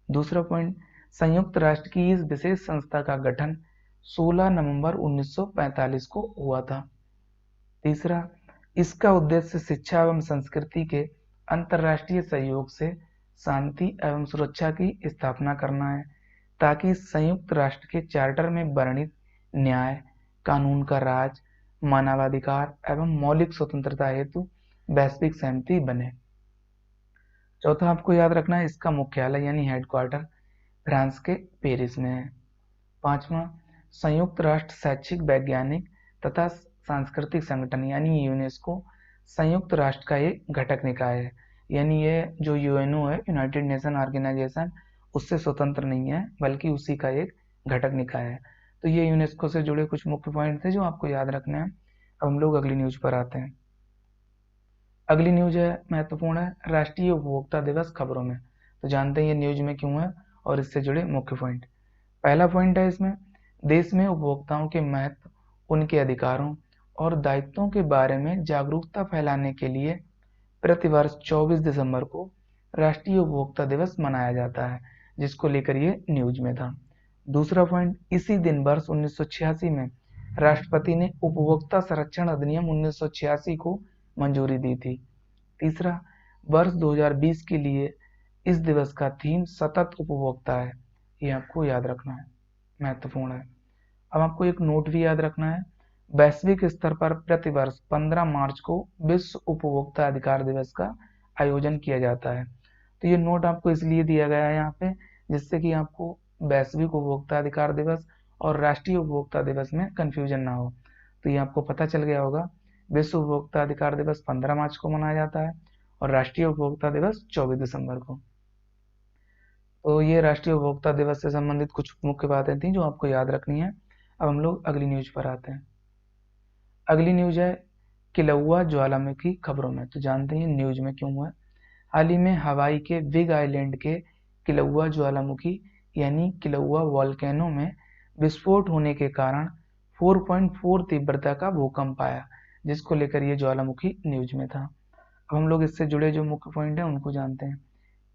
दूसरा पॉइंट, संयुक्त राष्ट्र की इस विशेष संस्था का गठन 16 नवंबर 1945 को हुआ था। तीसरा, इसका उद्देश्य शिक्षा एवं संस्कृति के अंतर्राष्ट्रीय सहयोग से शांति एवं सुरक्षा की स्थापना करना है, ताकि संयुक्त राष्ट्र के चार्टर में वर्णित न्याय, कानून का राज, मानवाधिकार एवं मौलिक स्वतंत्रता हेतु वैश्विक सहमति बने। चौथा, आपको याद रखना है इसका मुख्यालय यानी हेडक्वार्टर फ्रांस के पेरिस में है। पांचवा, संयुक्त राष्ट्र शैक्षिक वैज्ञानिक तथा सांस्कृतिक संगठन यानी यूनेस्को संयुक्त राष्ट्र का एक घटक निकाय है, यानी ये जो यूएनओ है, यूनाइटेड नेशन ऑर्गेनाइजेशन, उससे स्वतंत्र नहीं है बल्कि उसी का एक घटक निकाय है। तो ये यूनेस्को से जुड़े कुछ मुख्य पॉइंट थे जो आपको याद रखने हैं। अब हम लोग अगली न्यूज पर आते हैं। अगली न्यूज है महत्वपूर्ण है राष्ट्रीय उपभोक्ता दिवस खबरों में। तो जानते हैं ये न्यूज में क्यों है और इससे जुड़े मुख्य पॉइंट। पहला पॉइंट है इसमें देश में उपभोक्ताओं के महत्व, उनके अधिकारों और दायित्वों के बारे में जागरूकता फैलाने के लिए प्रतिवर्ष 24 दिसंबर को राष्ट्रीय उपभोक्ता दिवस मनाया जाता है, जिसको लेकर ये न्यूज में था। दूसरा पॉइंट, इसी दिन वर्ष 1986 में राष्ट्रपति ने उपभोक्ता संरक्षण अधिनियम 1986 को मंजूरी दी थी। तीसरा, वर्ष 2020 के लिए इस दिवस का थीम सतत उपभोक्ता है, ये आपको याद रखना है, महत्वपूर्ण है। अब आपको एक नोट भी याद रखना है, वैश्विक स्तर पर प्रतिवर्ष 15 मार्च को विश्व उपभोक्ता अधिकार दिवस का आयोजन किया जाता है। तो ये नोट आपको इसलिए दिया गया है यहाँ पे जिससे कि आपको वैश्विक उपभोक्ता अधिकार दिवस और राष्ट्रीय उपभोक्ता दिवस में कंफ्यूजन ना हो। तो ये आपको पता चल गया होगा, विश्व उपभोक्ता अधिकार दिवस 15 मार्च को मनाया जाता है और राष्ट्रीय उपभोक्ता दिवस 24 दिसंबर को। तो ये राष्ट्रीय उपभोक्ता दिवस से संबंधित कुछ मुख्य बातें थी जो आपको याद रखनी है। अब हम लोग अगली न्यूज पर आते हैं। अगली न्यूज है किलौआ ज्वालामुखी खबरों में। तो जानते हैं न्यूज में क्यों है। हाल ही में हवाई के बिग आइलैंड के किलौआ ज्वालामुखी यानी किलौआ वॉल्केनो में विस्फोट होने के कारण 4.4 तीव्रता का भूकंप आया, जिसको लेकर ये ज्वालामुखी न्यूज में था। अब हम लोग इससे जुड़े जो मुख्य पॉइंट है उनको जानते हैं।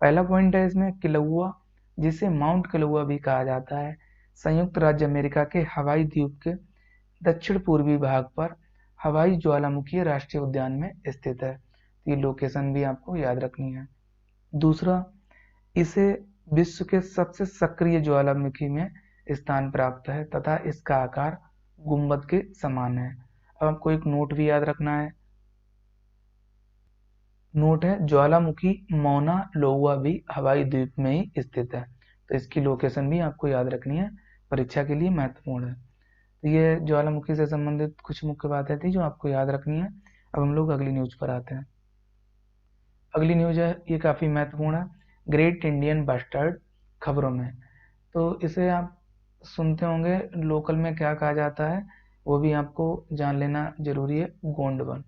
पहला पॉइंट है इसमें किलौआ, जिसे माउंट किलौआ भी कहा जाता है, संयुक्त राज्य अमेरिका के हवाई द्वीप के दक्षिण पूर्वी भाग पर हवाई ज्वालामुखी राष्ट्रीय उद्यान में स्थित है। ये लोकेशन भी आपको याद रखनी है। दूसरा, इसे विश्व के सबसे सक्रिय ज्वालामुखी में स्थान प्राप्त है तथा इसका आकार गुंबद के समान है। अब आपको एक नोट भी याद रखना है, नोट है ज्वालामुखी मौना लोआ भी हवाई द्वीप में ही स्थित है। तो इसकी लोकेशन भी आपको याद रखनी है, परीक्षा के लिए महत्वपूर्ण है। तो ये ज्वालामुखी से संबंधित कुछ मुख्य बातें थी जो आपको याद रखनी है। अब हम लोग अगली न्यूज पर आते हैं। अगली न्यूज है, ये काफ़ी महत्वपूर्ण है, ग्रेट इंडियन बस्टर्ड खबरों में। तो इसे आप सुनते होंगे, लोकल में क्या कहा जाता है वो भी आपको जान लेना जरूरी है। गोंडवन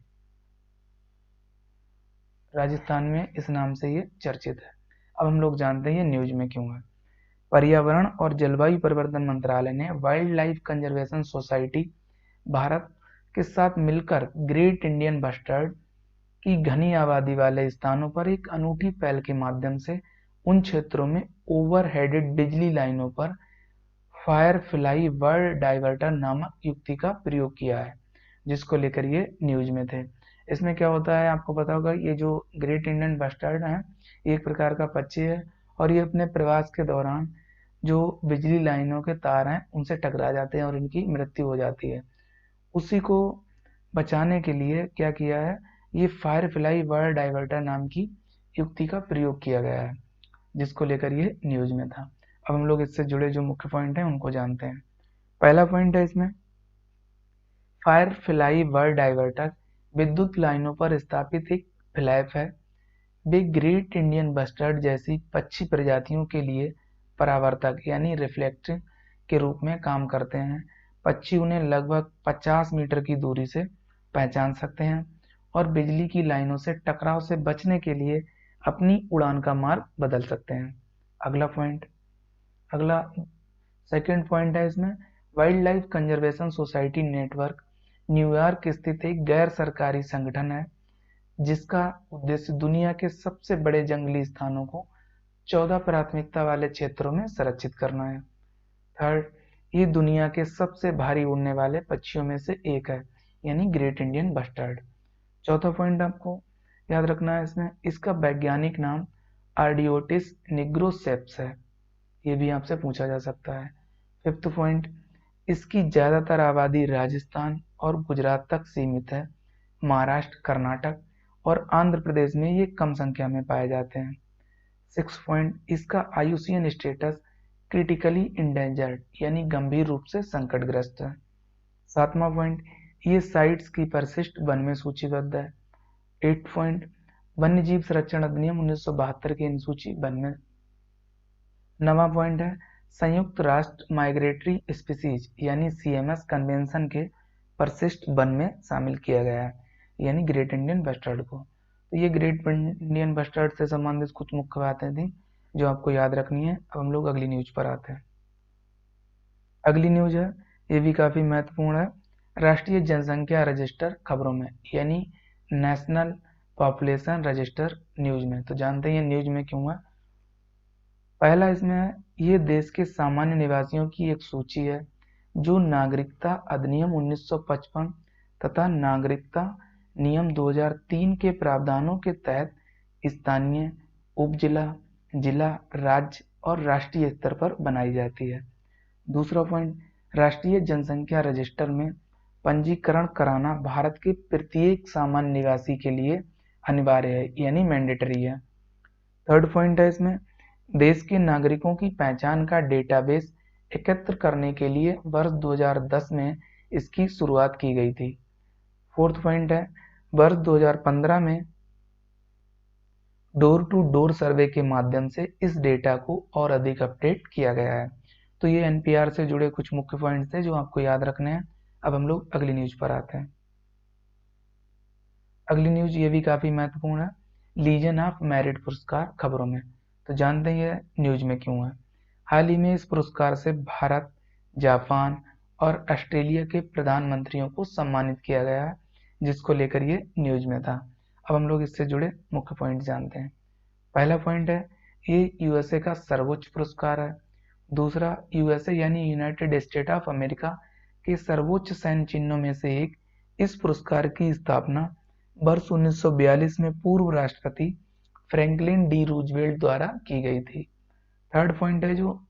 राजस्थान में इस नाम से ये चर्चित है। अब हम लोग जानते हैं ये न्यूज में क्यों है। पर्यावरण और जलवायु परिवर्तन मंत्रालय ने wild life conservation society Bharat के साथ मिलकर ग्रेट इंडियन बस्टर्ड की घनी आबादी वाले स्थानों पर एक अनूठी पहल के माध्यम से उन क्षेत्रों में ओवरहेडेड बिजली लाइनों पर फायरफ्लाई बर्ड डाइवर्टर नामक युक्ति का प्रयोग किया है, जिसको लेकर ये न्यूज में थे। इसमें क्या होता है आपको पता होगा, ये जो ग्रेट इंडियन बस्टर्ड है एक प्रकार का पक्षी है और ये अपने प्रवास के दौरान जो बिजली लाइनों के तार हैं उनसे टकरा जाते हैं और इनकी मृत्यु हो जाती है। उसी को बचाने के लिए क्या किया है, ये फायरफ्लाई बर्ड डाइवर्टर नाम की युक्ति का प्रयोग किया गया है, जिसको लेकर ये न्यूज में था। अब हम लोग इससे जुड़े जो मुख्य पॉइंट हैं उनको जानते हैं। पहला पॉइंट है इसमें, फायरफ्लाई बर्ड डाइवर्टर विद्युत लाइनों पर स्थापित एक फ्लैप है। वे ग्रेट इंडियन बस्टर्ड जैसी पक्षी प्रजातियों के लिए परावर्तक यानी रिफ्लेक्टर के रूप में काम करते हैं। पक्षी उन्हें लगभग 50 मीटर की दूरी से पहचान सकते हैं और बिजली की लाइनों से टकराव से बचने के लिए अपनी उड़ान का मार्ग बदल सकते हैं। अगला पॉइंट, अगला सेकंड पॉइंट है इसमें wild life conservation society network New York स्थित एक गैर सरकारी संगठन है जिसका उद्देश्य दुनिया के सबसे बड़े जंगली स्थानों को 14 प्राथमिकता वाले क्षेत्रों में संरक्षित करना है। थर्ड, ये दुनिया के सबसे भारी उड़ने वाले पक्षियों में से एक है, यानी ग्रेट इंडियन बस्टर्ड। चौथा पॉइंट आपको याद रखना है इसमें, इसका वैज्ञानिक नाम आर्डियोटिस निग्रोसेप्स है, ये भी आपसे पूछा जा सकता है। फिफ्थ पॉइंट, इसकी ज्यादातर आबादी राजस्थान और गुजरात तक सीमित है। महाराष्ट्र, कर्नाटक और आंध्र प्रदेश में ये कम संख्या में पाए जाते हैं। सिक्स पॉइंट, इसका आईयूसीएन स्टेटस क्रिटिकली इंडेंजर्ड यानी गंभीर रूप से संकटग्रस्त है। सातवां पॉइंट, ये साइट्स की परिशिष्ट वन में सूचीबद्ध है। 8 पॉइंट, वन्यजीव संरक्षण अधिनियम 1972 की अनुसूची वन में। 9वां पॉइंट है संयुक्त राष्ट्र माइग्रेटरी स्पीसीज यानी सीएमएस कन्वेंशन के परिशिष्ट वन में शामिल किया गया है, यानी ग्रेट इंडियन बस्टर्ड को। तो ये ग्रेट इंडियन बस्टर्ड से संबंधित कुछ मुख्य बातें थी जो आपको याद रखनी है। अब हम लोग अगली न्यूज पर आते हैं। अगली न्यूज है, ये भी काफी महत्वपूर्ण है, राष्ट्रीय जनसंख्या रजिस्टर खबरों में यानी नेशनल पॉपुलेशन रजिस्टर न्यूज में। तो जानते हैं ये न्यूज में क्यों है। पहला इसमें है, ये देश के सामान्य निवासियों की एक सूची है जो नागरिकता अधिनियम 1955 तथा नागरिकता नियम 2003 के प्रावधानों के तहत स्थानीय, उपजिला, जिला, राज्य और राष्ट्रीय स्तर पर बनाई जाती है। दूसरा पॉइंट, राष्ट्रीय जनसंख्या रजिस्टर में पंजीकरण कराना भारत के प्रत्येक सामान्य निवासी के लिए अनिवार्य है, यानी मैंडेटरी है। थर्ड पॉइंट है इसमें, देश के नागरिकों की पहचान का डेटाबेस एकत्र करने के लिए वर्ष 2010 में इसकी शुरुआत की गई थी। फोर्थ पॉइंट है, वर्ष 2015 में डोर टू डोर सर्वे के माध्यम से इस डेटा को और अधिक अपडेट किया गया है। तो ये एनपीआर से जुड़े कुछ मुख्य पॉइंट्स थे जो आपको याद रखने हैं। अब हम लोग अगली न्यूज पर आते हैं। अगली न्यूज ये भी काफी महत्वपूर्ण है, लीजन ऑफ मेरिट पुरस्कार खबरों में। तो जानते हैं ये न्यूज में क्यों है। हाल ही में इस पुरस्कार से भारत, जापान और ऑस्ट्रेलिया के प्रधानमंत्रियों को सम्मानित किया गया है, जिसको लेकर ये न्यूज में था। अब हम लोग इससे जुड़े मुख्य पॉइंट जानते हैं। पहला पॉइंट है, ये यूएसए का सर्वोच्च पुरस्कार है। दूसरा, यूएसए यानी यूनाइटेड स्टेट ऑफ अमेरिका के सर्वोच्च सैन्य चिन्हों में से एक इस पुरस्कार की स्थापना वर्ष 1942 में पूर्व राष्ट्रपति फ्रैंकलिन डी रूजवेल्ट द्वारा की गई थी। थर्ड पॉइंट है, जो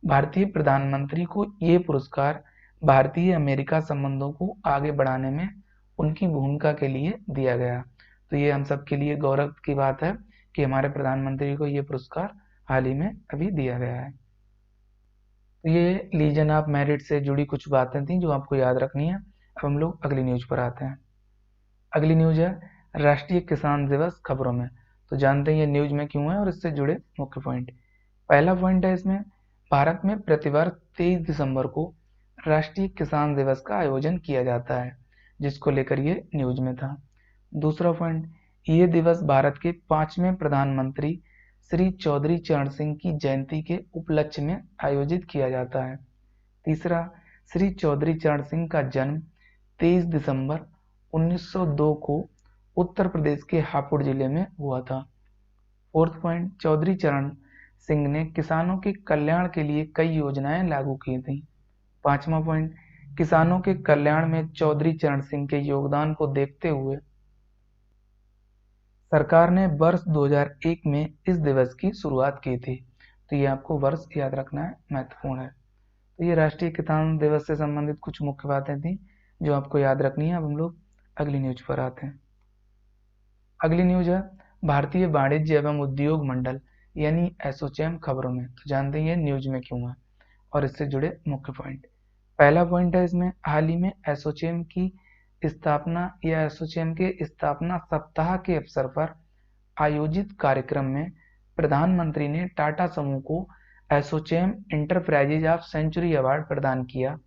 भारतीय प्रधानमंत्री को ये पुरस्कार भारतीय अमेरिका संबंधों को आगे बढ़ाने में उनकी भूमिका के लिए दिया गया। तो ये हम सब के लिए गौरव की बात है कि हमारे प्रधानमंत्री को ये पुरस्कार हाल ही में अभी दिया गया है। तो ये लीजन ऑफ मेरिट से जुड़ी कुछ बातें थी जो आपको याद रखनी है। अब हम लोग अगली न्यूज पर आते हैं। अगली न्यूज है राष्ट्रीय किसान दिवस खबरों में। तो जानते हैं ये न्यूज में क्यों है और इससे जुड़े मुख्य पॉइंट। पहला पॉइंट है इसमें, भारत में प्रतिवर्ष 23 दिसंबर को राष्ट्रीय किसान दिवस का आयोजन किया जाता है, जिसको लेकर ये न्यूज में था। दूसरा पॉइंट, ये दिवस भारत के 5वें प्रधानमंत्री श्री चौधरी चरण सिंह की जयंती के उपलक्ष्य में आयोजित किया जाता है। तीसरा, श्री चौधरी चरण सिंह का जन्म 23 दिसंबर 1902 को उत्तर प्रदेश के हापुड़ जिले में हुआ था। फोर्थ पॉइंट, चौधरी चरण सिंह ने किसानों के कल्याण के लिए कई योजनाएं लागू की थी। पांचवा पॉइंट, किसानों के कल्याण में चौधरी चरण सिंह के योगदान को देखते हुए सरकार ने वर्ष 2001 में इस दिवस की शुरुआत की थी। तो ये आपको वर्ष याद रखना है, महत्वपूर्ण है। तो ये राष्ट्रीय किसान दिवस से संबंधित कुछ मुख्य बातें थी जो आपको याद रखनी है। अब हम लोग अगली न्यूज पर आते हैं। अगली न्यूज है भारतीय वाणिज्य एवं उद्योग मंडल यानी एसोचैम खबरों में। तो जानते हैं न्यूज में क्यों है और इससे जुड़े मुख्य पॉइंट। पहला पॉइंट है इसमें, हाल ही में एसोचैम की स्थापना या एसोचैम के स्थापना सप्ताह के अवसर पर आयोजित कार्यक्रम में प्रधानमंत्री ने टाटा समूह को ASSOCHAM Enterprises of Century Award प्रदान किया,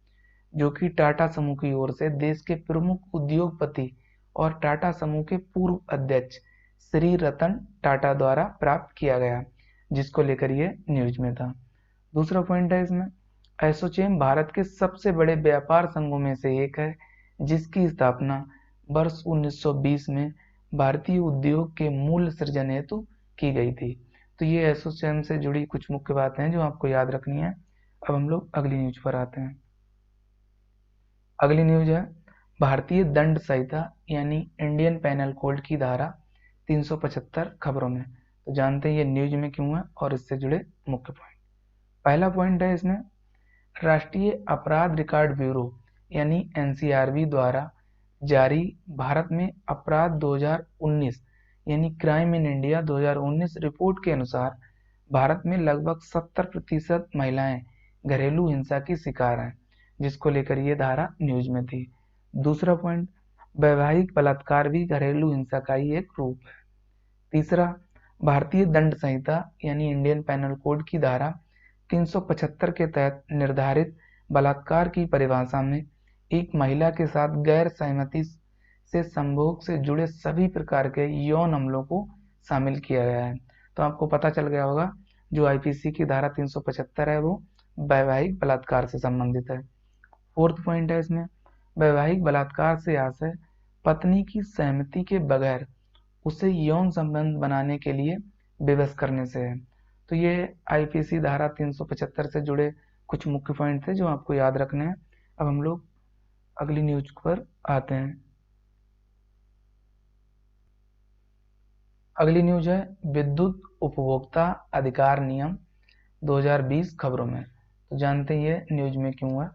जो कि टाटा समूह की ओर से देश के प्रमुख उद्योगपति और टाटा समूह के पूर्व अध्यक्ष श्री रतन टाटा द्वारा प्राप्त किया गया, जिसको लेकर ये न्यूज में था। दूसरा पॉइंट है इसमें, एसोचैम भारत के सबसे बड़े व्यापार संघों में से एक है, जिसकी स्थापना वर्ष 1920 में भारतीय उद्योग के मूल्य सृजन हेतु की गई थी। तो ये एसोचैम से जुड़ी कुछ मुख्य बातें हैं जो आपको याद रखनी है। अब हम लोग अगली न्यूज पर आते हैं। अगली न्यूज है भारतीय दंड संहिता यानी इंडियन पेनल कोड की धारा 375 खबरों में। तो जानते हैं ये न्यूज में क्यों है और इससे जुड़े मुख्य पॉइंट। पहला पॉइंट है इसमें, राष्ट्रीय अपराध रिकॉर्ड ब्यूरो यानी एनसीआरबी द्वारा जारी भारत में अपराध 2019 यानी क्राइम इन इंडिया 2019 रिपोर्ट के अनुसार भारत में लगभग 70% महिलाएं घरेलू हिंसा की शिकार हैं, जिसको लेकर ये धारा न्यूज में थी। दूसरा पॉइंट, वैवाहिक बलात्कार भी घरेलू हिंसा का ही एक रूप है। तीसरा, भारतीय दंड संहिता यानी इंडियन पेनल कोड की धारा 375 के तहत निर्धारित बलात्कार की परिभाषा में एक महिला के साथ गैर सहमति से संभोग से जुड़े सभी प्रकार के यौन हमलों को शामिल किया गया है। तो आपको पता चल गया होगा जो आईपीसी की धारा 375 है वो वैवाहिक बलात्कार से संबंधित है। फोर्थ पॉइंट है इसमें, वैवाहिक बलात्कार से आशय पत्नी की सहमति के बगैर उसे यौन संबंध बनाने के लिए विवश करने से है। तो ये आईपीसी धारा 375 से जुड़े कुछ मुख्य पॉइंट थे जो आपको याद रखने हैं। अब हम लोग अगली न्यूज पर आते हैं। अगली न्यूज है विद्युत उपभोक्ता अधिकार नियम 2020 खबरों में। तो जानते हैं ये न्यूज में क्यों है।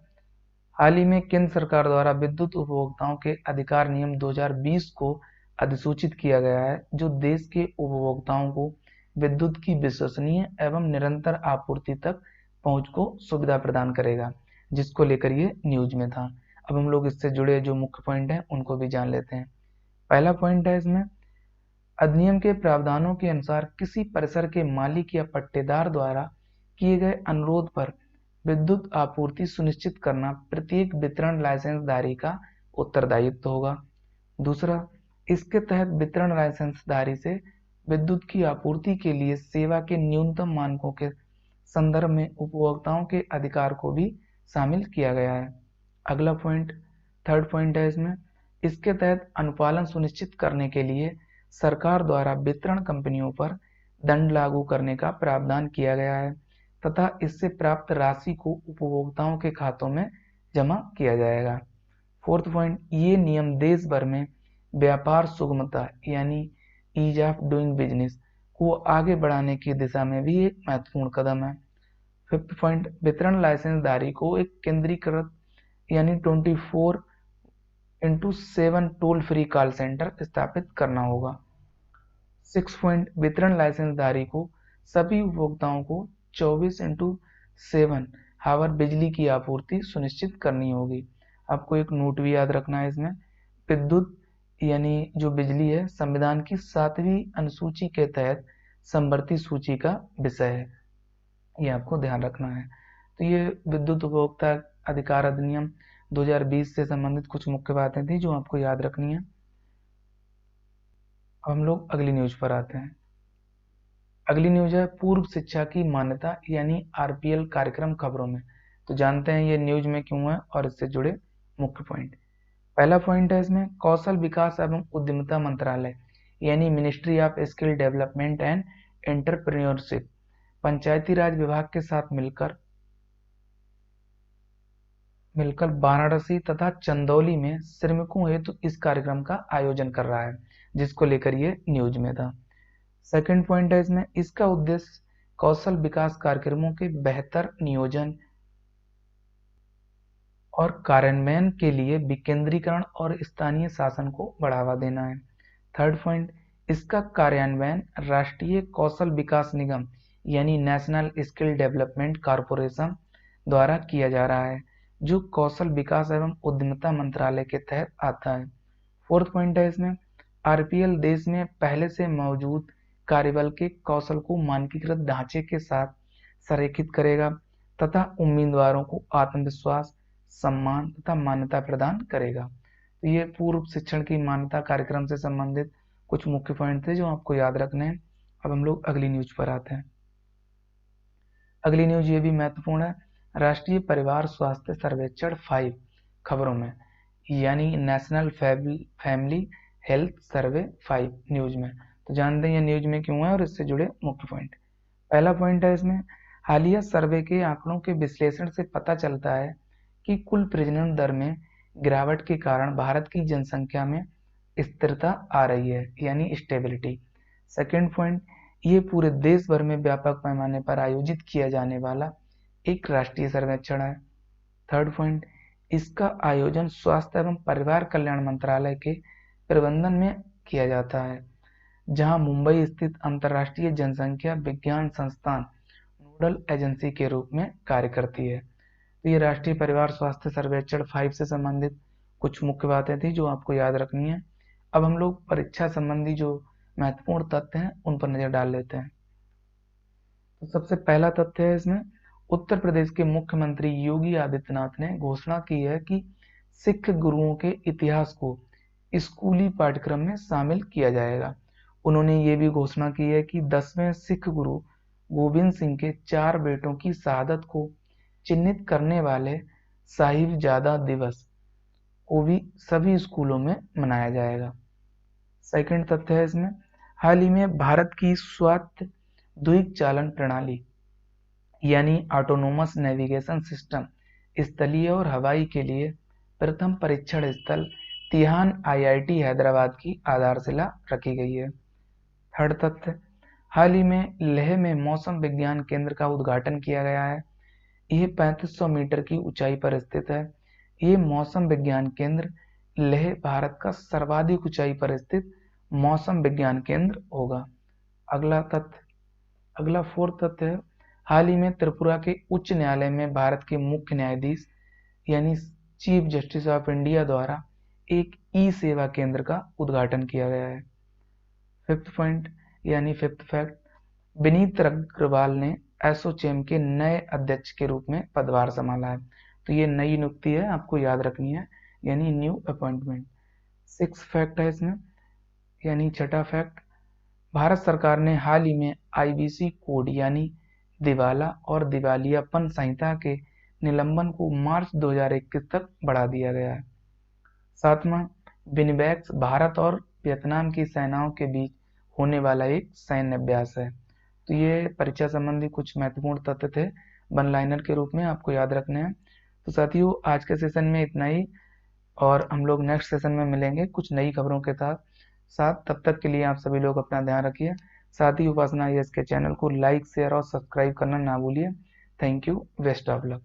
हाल ही में केंद्र सरकार द्वारा विद्युत उपभोक्ताओं के अधिकार नियम 2020 को अधिसूचित किया गया है, जो देश के उपभोक्ताओं को विद्युत की विश्वसनीय एवं निरंतर आपूर्ति तक पहुंच को सुविधा प्रदान करेगा, जिसको लेकर ये न्यूज में था। अब हम लोग इससे जुड़े जो मुख्य पॉइंट हैं उनको भी जान लेते हैं। पहला पॉइंट है इसमें, अधिनियम के प्रावधानों के अनुसार किसी परिसर के मालिक या पट्टेदार द्वारा किए गए अनुरोध पर विद्युत आपूर्ति सुनिश्चित करना प्रत्येक वितरण लाइसेंसधारी का उत्तरदायित्व होगा। दूसरा, इसके तहत वितरण लाइसेंसधारी से विद्युत की आपूर्ति के लिए सेवा के न्यूनतम मानकों के संदर्भ में उपभोक्ताओं के अधिकार को भी शामिल किया गया है। अगला पॉइंट, थर्ड पॉइंट है इसमें, इसके तहत अनुपालन सुनिश्चित करने के लिए सरकार द्वारा वितरण कंपनियों पर दंड लागू करने का प्रावधान किया गया है तथा इससे प्राप्त राशि को उपभोक्ताओं के खातों में जमा किया जाएगा। फोर्थ पॉइंट, ये नियम देश भर में व्यापार सुगमता यानी ईज ऑफ डूइंग बिजनेस को आगे बढ़ाने की दिशा में भी एक महत्वपूर्ण कदम है। फिफ्थ पॉइंट, वितरण लाइसेंसधारी को एक केंद्रीकृत यानी 24/7 टोल फ्री कॉल सेंटर स्थापित करना होगा। सिक्स पॉइंट, वितरण लाइसेंसधारी को सभी उपभोक्ताओं को 24/7 हावर बिजली की आपूर्ति सुनिश्चित करनी होगी। आपको एक नोट भी याद रखना है इसमें, विद्युत यानी जो बिजली है संविधान की 7वीं अनुसूची के तहत समवर्ती सूची का विषय है, ये आपको ध्यान रखना है। तो ये विद्युत उपभोक्ता अधिकार अधिनियम 2020 से संबंधित कुछ मुख्य बातें थी जो आपको याद रखनी है। हम लोग अगली न्यूज पर आते हैं। अगली न्यूज है पूर्व शिक्षा की मान्यता यानी आरपीएल कार्यक्रम खबरों में। तो जानते हैं ये न्यूज में क्यों है और इससे जुड़े मुख्य पॉइंट। पहला पॉइंट है इसमें, कौशल विकास एवं उद्यमिता मंत्रालय यानी ministry of skill development and entrepreneurship Panchayati Raj विभाग के साथ मिलकर वाराणसी तथा चंदौली में श्रमिकों हेतु इस कार्यक्रम का आयोजन कर रहा है, जिसको लेकर ये न्यूज में था। सेकंड पॉइंट है इसमें, इसका उद्देश्य कौशल विकास कार्यक्रमों के बेहतर नियोजन और कार्यान्वयन के लिए विकेंद्रीकरण और स्थानीय शासन को बढ़ावा देना है। थर्ड पॉइंट, इसका कार्यान्वयन राष्ट्रीय कौशल विकास निगम यानी नेशनल स्किल डेवलपमेंट कॉरपोरेशन द्वारा किया जा रहा है, जो कौशल विकास एवं उद्यमिता मंत्रालय के तहत आता है। फोर्थ पॉइंट है इसमें, आरपीएल देश में पहले से मौजूद कार्यबल के कौशल को मानकीकृत ढांचे के साथ संरेखित करेगा तथा उम्मीदवारों को आत्मविश्वास, सम्मान तथा मान्यता प्रदान करेगा। तो ये पूर्व शिक्षण की मान्यता कार्यक्रम से संबंधित कुछ मुख्य पॉइंट थे जो आपको याद रखने हैं। अब हम लोग अगली न्यूज पर आते हैं। अगली न्यूज ये भी महत्वपूर्ण है, राष्ट्रीय परिवार स्वास्थ्य सर्वेक्षण 5 खबरों में, यानी national family health survey 5 news में। तो जानते हैं ये न्यूज में क्यों है और इससे जुड़े मुख्य पॉइंट। पहला पॉइंट है इसमें, हालिया सर्वे के आंकड़ों के विश्लेषण से पता चलता है कि कुल प्रजनन दर में गिरावट के कारण भारत की जनसंख्या में स्थिरता आ रही है, यानी स्टेबिलिटी। सेकेंड पॉइंट, ये पूरे देश भर में व्यापक पैमाने पर आयोजित किया जाने वाला एक राष्ट्रीय सर्वेक्षण है। थर्ड पॉइंट, इसका आयोजन स्वास्थ्य एवं परिवार कल्याण मंत्रालय के प्रबंधन में किया जाता है, जहां मुंबई स्थित अंतर्राष्ट्रीय जनसंख्या विज्ञान संस्थान नोडल एजेंसी के रूप में कार्य करती है। तो ये राष्ट्रीय परिवार स्वास्थ्य सर्वेक्षण 5 से संबंधित कुछ मुख्य बातें थी जो आपको याद रखनी है। अब हम लोग परीक्षा संबंधी जो महत्वपूर्ण तथ्य हैं उन पर नजर डाल लेते हैं। तो सबसे पहला तथ्य है इसमें, उत्तर प्रदेश के मुख्यमंत्री योगी आदित्यनाथ ने घोषणा की है कि सिख गुरुओं के इतिहास को स्कूली पाठ्यक्रम में शामिल किया जाएगा। उन्होंने ये भी घोषणा की है कि 10वें सिख गुरु गोविंद सिंह के 4 बेटों की शहादत को चिन्हित करने वाले साहिबजादा दिवस को भी सभी स्कूलों में मनाया जाएगा। सेकंड तथ्य है इसमें, हाल ही में भारत की स्वायत्त द्वीप चालन प्रणाली यानी ऑटोनोमस नेविगेशन सिस्टम स्थलीय और हवाई के लिए प्रथम परीक्षण स्थल तिहान आईआईटी हैदराबाद की आधारशिला रखी गई है। थर्ड तथ्य, हाल ही में लेह में मौसम विज्ञान केंद्र का उद्घाटन किया गया है। यह 3500 मीटर की ऊंचाई पर स्थित है। ये मौसम विज्ञान केंद्र लेह भारत का सर्वाधिक ऊंचाई पर स्थित मौसम विज्ञान केंद्र होगा। अगला फोर्थ तथ्य है, हाल ही में त्रिपुरा के उच्च न्यायालय में भारत के मुख्य न्यायाधीश यानी चीफ जस्टिस ऑफ इंडिया द्वारा एक ई सेवा केंद्र का उद्घाटन किया गया है। फिफ्थ पॉइंट यानी फिफ्थ फैक्ट, विनीत अग्रवाल ने एसोचैम के नए अध्यक्ष के रूप में पदभार संभाला है। तो ये नई नियुक्ति है, आपको याद रखनी है, यानी न्यू अपॉइंटमेंट। सिक्स फैक्ट है इसमें, यानी छठा फैक्ट, भारत सरकार ने हाल ही में आईबीसी कोड यानी दिवाला और दिवालियापन संहिता के निलंबन को मार्च 2021 तक बढ़ा दिया गया है। सातवां, विनिबैक्स भारत और वियतनाम की सेनाओं के बीच होने वाला एक सैन्य अभ्यास है। तो ये परीक्षा संबंधी कुछ महत्वपूर्ण तथ्य थे वन लाइनर के रूप में, आपको याद रखने हैं। तो साथियों, आज के सेशन में इतना ही और हम लोग नेक्स्ट सेशन में मिलेंगे कुछ नई खबरों के साथ। तब तक के लिए आप सभी लोग अपना ध्यान रखिए। साथ ही उपासना आईएएस के चैनल को लाइक, शेयर और सब्सक्राइब करना ना भूलिए। Thank you, best of luck.